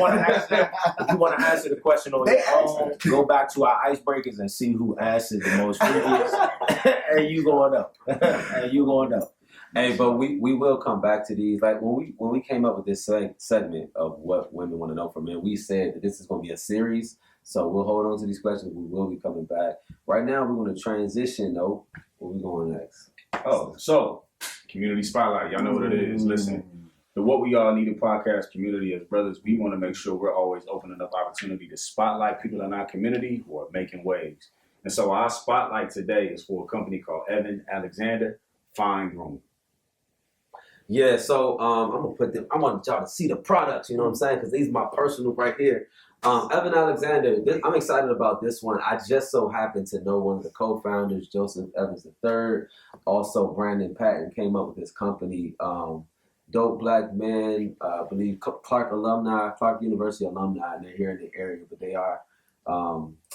want to answer the question on your own, go back to our icebreakers and see who answered the most previous. And you going up. Hey, but we will come back to these. Like when we came up with this segment of what women want to know from men, we said that this is going to be a series. So we'll hold on to these questions. We will be coming back. Right now, we're going to transition, though. Where we going next? Oh, so community spotlight. Y'all know what it is. Listen, the What We All Need a podcast community as brothers, we want to make sure we're always opening up opportunity to spotlight people in our community who are making waves. And so our spotlight today is for a company called Evan Alexander Fine Grooming. Yeah, so I'm gonna put them. I want y'all to see the products. You know what I'm saying? Because these are my personal right here. Evan Alexander. I'm excited about this one. I just so happen to know one of the co-founders, Joseph Evans III. Also, Brandon Patton came up with this company. Dope black men, I believe Clark University alumni, and they're here in the area, but they are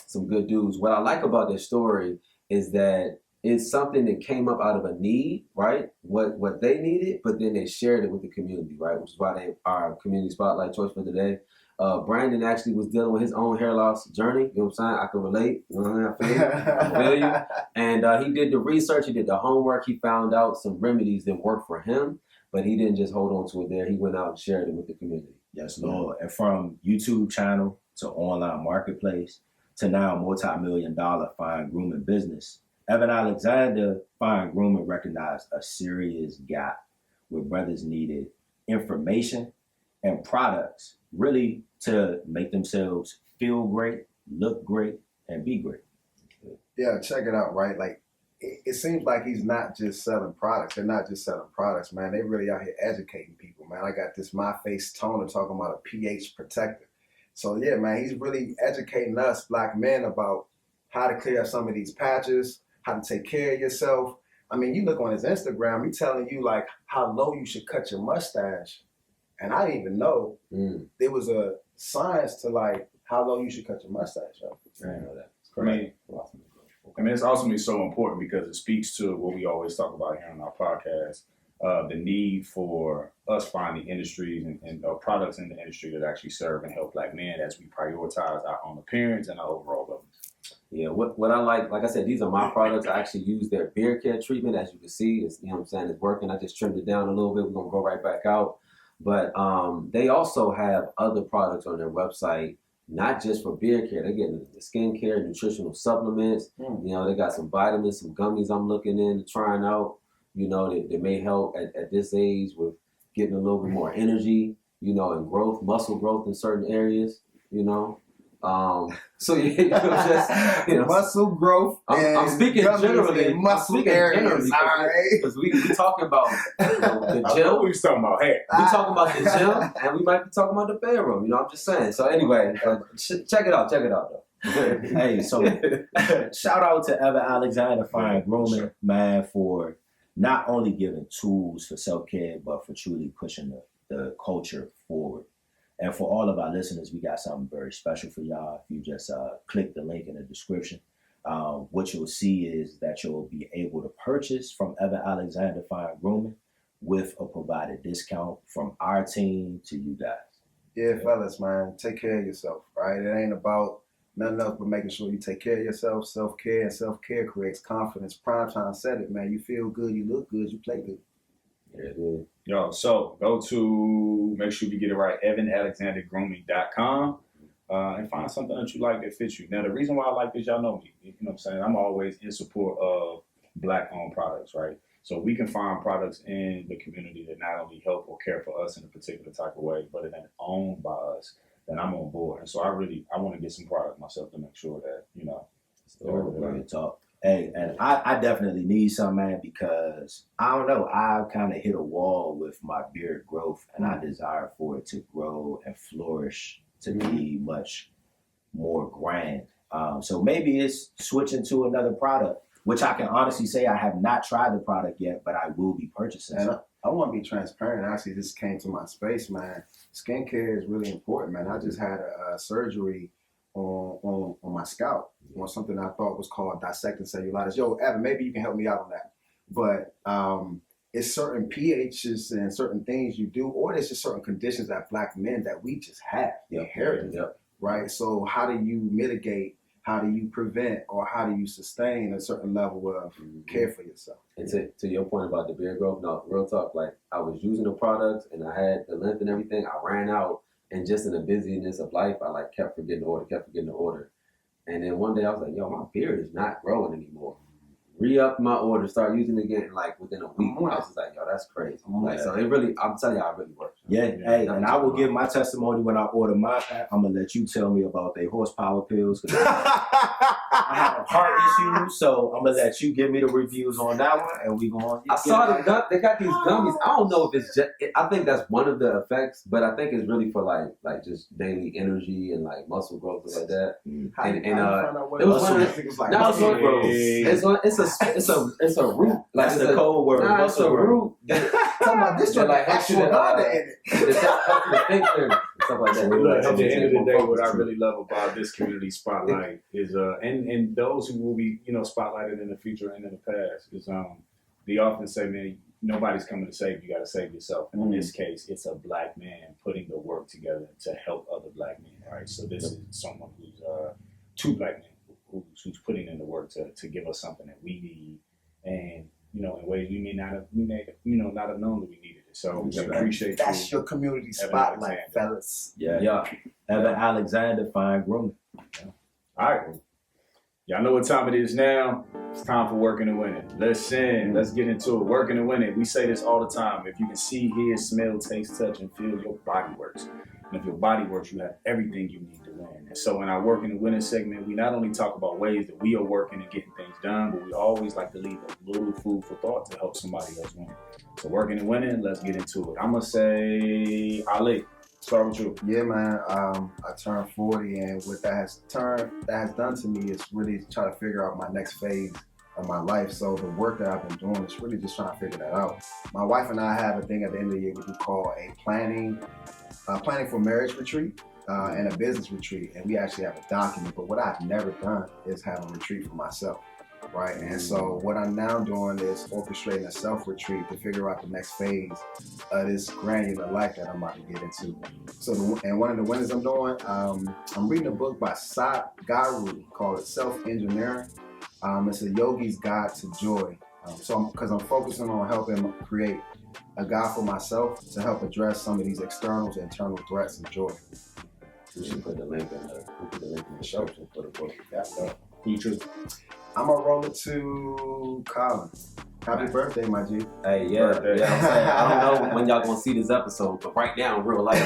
some good dudes. What I like about their story is that it's something that came up out of a need, right? What they needed, but then they shared it with the community, right? Which is why they are community spotlight choice for today. Brandon actually was dealing with his own hair loss journey. You know what I'm saying? I can relate. You know what I feel you. And he did the research. He did the homework. He found out some remedies that worked for him, but he didn't just hold on to it there. He went out and shared it with the community. Yes, Lord. And from YouTube channel to online marketplace to now multi-million-dollar fine grooming business, Evan Alexander Fine Grooming recognized a serious gap where brothers needed information and products really to make themselves feel great, look great, and be great. Yeah, check it out, right? Like, it seems like he's not just selling products. They're not just selling products, man. They really out here educating people, man. I got this My Face toner talking about a pH protector. So, yeah, man, he's really educating us black men about how to clear up some of these patches, how to take care of yourself. I mean, you look on his Instagram, he's telling you, like, how low you should cut your mustache. And I didn't even know there was a science to, like, how low you should cut your mustache. Yo. I didn't know that. I mean, it's ultimately so important because it speaks to what we always talk about here on our podcast, the need for us finding industries and products in the industry that actually serve and help black men as we prioritize our own appearance and our overall wellness. Yeah, what I like I said, these are my products. I actually use their beard care treatment. As you can see, it's, you know what I'm saying, it's working. I just trimmed it down a little bit. We're going to go right back out. But they also have other products on their website, not just for beard care. They're getting the skin care, nutritional supplements. You know, they got some vitamins, some gummies I'm looking into trying out, you know, that may help at this age with getting a little bit more energy, you know, and growth, muscle growth in certain areas, you know. So yeah, you know, just, you know, muscle growth. I'm speaking generally. Muscle areas, because we talking about the gym. We talking about hair. We talking about the gym, and we might be talking about the bedroom. You know, I'm just saying. So anyway, check it out though. Hey, so shout out to Evan Alexander Fine Grooming, man, for not only giving tools for self-care, but for truly pushing the culture forward. And for all of our listeners, we got something very special for y'all. If you just click the link in the description, what you'll see is that you'll be able to purchase from Evan Alexander Fine Grooming with a provided discount from our team to you guys. Yeah, fellas, man, take care of yourself, right? It ain't about nothing else but making sure you take care of yourself. Self-care, and self-care creates confidence. Primetime said it, man. You feel good, you look good, you play good. Yeah. Yo, so go to, make sure you get it right, evanalexandergrooming.com and find something that you like that fits you. Now, the reason why I like this, y'all know me. You know what I'm saying? I'm always in support of black-owned products, right? So we can find products in the community that not only help or care for us in a particular type of way, but then owned by us, then I'm on board. And so I want to get some product myself to make sure that, you know, it's the Real talk. Hey, and I definitely need some, man, because I don't know, I've kind of hit a wall with my beard growth, and I desire for it to grow and flourish to be much more grand. So maybe it's switching to another product, which I can honestly say I have not tried the product yet, but I will be purchasing. And I want to be transparent. Actually, this came to my space, man. Skincare is really important, man. I just had a surgery on my scalp on something I thought was called dissecting cellulitis. Yo, Evan, maybe you can help me out on that. But it's certain pHs and certain things you do, or there's just certain conditions that Black men that we just have inherited, right? So how do you mitigate? How do you prevent, or how do you sustain a certain level of care for yourself? And to your point about the beard growth, no, real talk, like I was using the products and I had the length and everything, I ran out, and just in the busyness of life, I like kept forgetting the order. And then one day I was like, yo, my beard is not growing anymore. Re-up my order, start using it again, like within a week. I was just like, yo, that's crazy. Like, so it really, I'm telling you, it really works. Hey, and I will give my testimony when I order my pack. I'm gonna let you tell me about their horsepower pills, because I have a heart issue, so I'm gonna let you give me the reviews on that one, and we going. I saw they got these gummies. I don't know if it's just. I think that's one of the effects, but I think it's really for like just daily energy and like muscle growth and like that. It was one of the, no, it's a root. Like that's the code word. Nah, it's a root. Talking about this one, like ashwagandha in it. It's helping to think clearly and stuff like that. Look, at the end of the day, what I really love about this community spotlight is, and those who will be, spotlighted in the future and in the past, is they often say, man, nobody's coming to save you. You got to save yourself. And in this case, it's a Black man putting the work together to help other Black men, right? So this is someone who's two Black men who's putting in the work to give us something that we need, and in ways we may not have known that we needed it. So we appreciate that's your community spotlight, fellas. Yeah. Evan Alexander, fine grooming. All right. Y'all know what time it is now. It's time for working and winning. Listen, let's get into it. Working and winning. We say this all the time. If you can see, hear, smell, taste, touch, and feel, your body works. And if your body works, you have everything you need to win. And so in our working and winning segment, we not only talk about ways that we are working and getting things done, but we always like to leave a little food for thought to help somebody else win. So working and winning, let's get into it. I'm going to say, Ali, start with you. Yeah, man. I turned 40, and what that has done to me is really try to figure out my next phase of my life. So the work that I've been doing is really just trying to figure that out. My wife and I have a thing at the end of the year we do call a planning for marriage retreat and a business retreat, and we actually have a document. But what I've never done is have a retreat for myself, right? And so what I'm now doing is orchestrating a self-retreat to figure out the next phase of this granular life that I'm about to get into. So, and one of the winners I'm doing, I'm reading a book by Sat Garu called Self-Engineering. It's a yogi's guide to joy. Because I'm focusing on helping create a guide for myself to help address some of these external and internal threats of joy. We should put the link in the show for the book. You choose. I'm gonna roll it to Colin. Happy birthday, my G. Hey, yeah. I don't know when y'all gonna see this episode, but right now in real life,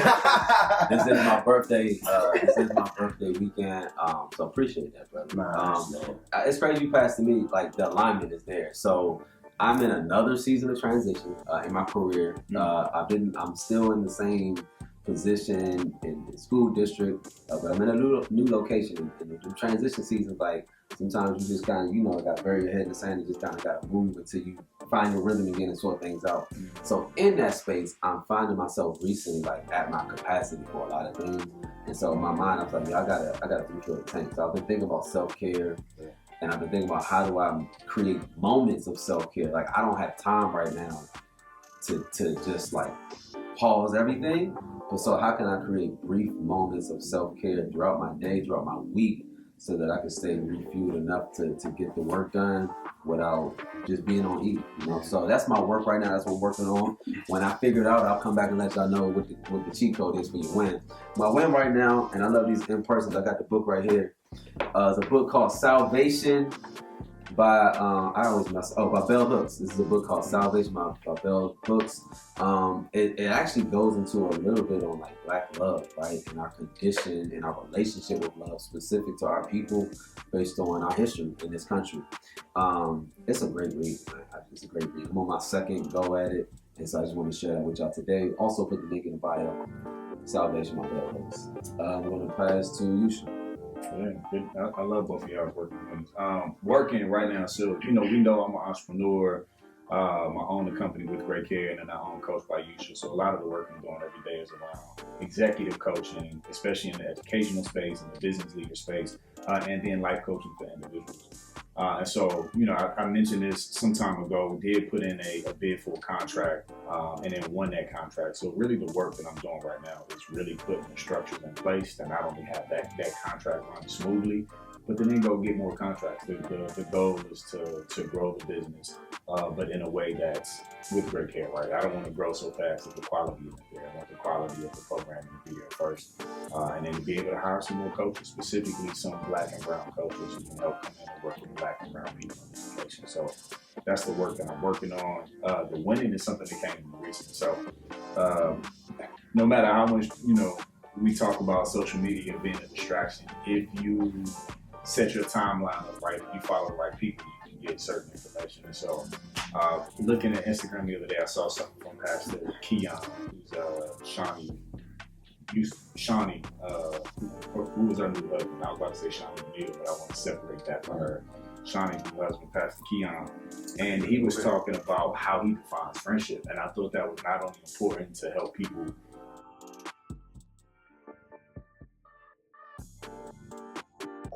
this is my birthday. This is my birthday weekend. So appreciate that, brother. It's crazy you passed to me. Like the alignment is there. So I'm in another season of transition in my career. I'm still in the same position in the school district, but I'm in a new location. In the transition season, like sometimes you just kind of, got to bury your head in the sand and just kind of got to move until you find your rhythm again and sort things out. So in that space, I'm finding myself recently like at my capacity for a lot of things. And so in my mind, I'm like, I gotta refill the tank. So I've been thinking about self-care. And I've been thinking about how do I create moments of self-care. Like I don't have time right now to just like pause everything. But so how can I create brief moments of self-care throughout my day, throughout my week, so that I can stay refueled enough to get the work done without just being on E. So that's my work right now. That's what I'm working on. When I figure it out, I'll come back and let y'all know what the cheat code is for your win. My win right now, and I love these in-persons. I got the book right here. It's a book called Salvation by by Bell Hooks. This is a book called Salvation by Bell Hooks. It actually goes into a little bit on like Black love, right, and our condition and our relationship with love, specific to our people, based on our history in this country. It's a great read, man. It's a great read. I'm on my second go at it, and so I just want to share that with y'all today. Also, put the link in the bio. Salvation by Bell Hooks. I'm going to pass to Yusha. I love both of y'all working. Working right now, so we know I'm an entrepreneur. I own the company with great care, and then I own Coach by Yusha. So a lot of the work I'm doing every day is around executive coaching, especially in the educational space and the business leader space, and then life coaching for individuals. And so, I mentioned this some time ago. We did put in a bid for a contract, and then won that contract. So really the work that I'm doing right now is really putting the structures in place to not only have that contract run smoothly, but then go get more contracts. The goal is to grow the business, but in a way that's with great care, right? I don't want to grow so fast that the quality isn't there. I want the quality of the programming to be there first. And then to be able to hire some more coaches, specifically some Black and brown coaches who can help come in and work with Black and brown people in education. So that's the work that I'm working on. The winning is something that came from recent. So no matter how much, we talk about social media being a distraction, if you set your timeline up right, if you follow the right people, you can get certain information. And so looking at Instagram the other day, I saw something from Pastor Keon, who's Shawnee, who was her new husband. I was about to say Shawnee Neal, but I want to separate that from her. Shawnee's new husband, Pastor Keon, and he was talking about how he defines friendship. And I thought that was not only important to help people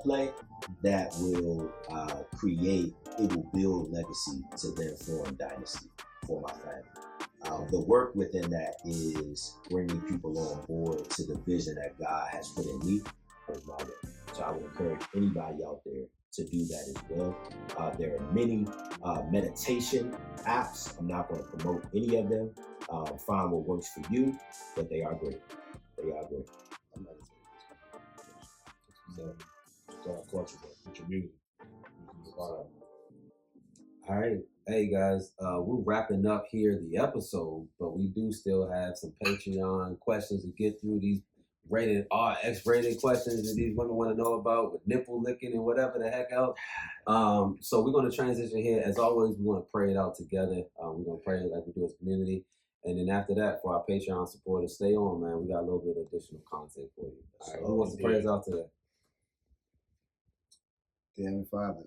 play that will it will build legacy to their foreign dynasty for my family. The work within that is bringing people on board to the vision that God has put in me. So I would encourage anybody out there to do that as well. There are many meditation apps. I'm not going to promote any of them. Find what works for you, but they are great. They are great. Our culture, with your music. All right. Hey guys, we're wrapping up here the episode, but we do still have some Patreon questions to get through. These rated R, X-rated questions that these women want to know about with nipple licking and whatever the heck else. So we're going to transition here. As always, we want to pray it out together. We're going to pray like we do as a community. And then after that, for our Patreon supporters, stay on, man. We got a little bit of additional content for you. All right, who wants to pray us out today? Dear Heavenly Father,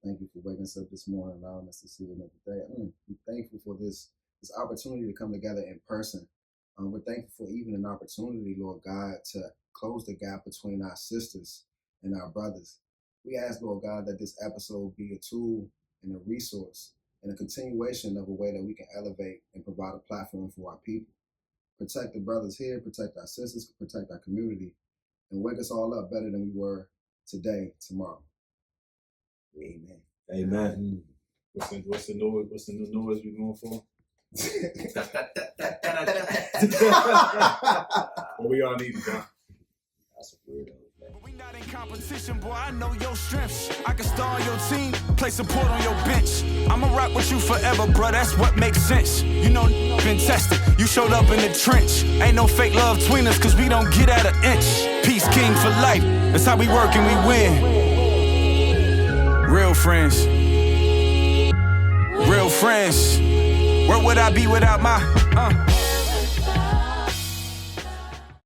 thank you for waking us up this morning, allowing us to see another day. We're thankful for this opportunity to come together in person. We're thankful for even an opportunity, Lord God, to close the gap between our sisters and our brothers. We ask, Lord God, that this episode be a tool and a resource and a continuation of a way that we can elevate and provide a platform for our people. Protect the brothers here, protect our sisters, protect our community, and wake us all up better than we were today, tomorrow. Amen. Amen. What's the new noise we going for? What we all need, John? That's a weirdo. We not in competition, boy, I know your strengths. I can star on your team, play support on your bench. I'ma rock with you forever, bruh, that's what makes sense. You know, been tested, you showed up in the trench. Ain't no fake love between us, cause we don't get at an inch. Peace king for life, that's how we work and we win. Real friends. Real friends. Where would I be without my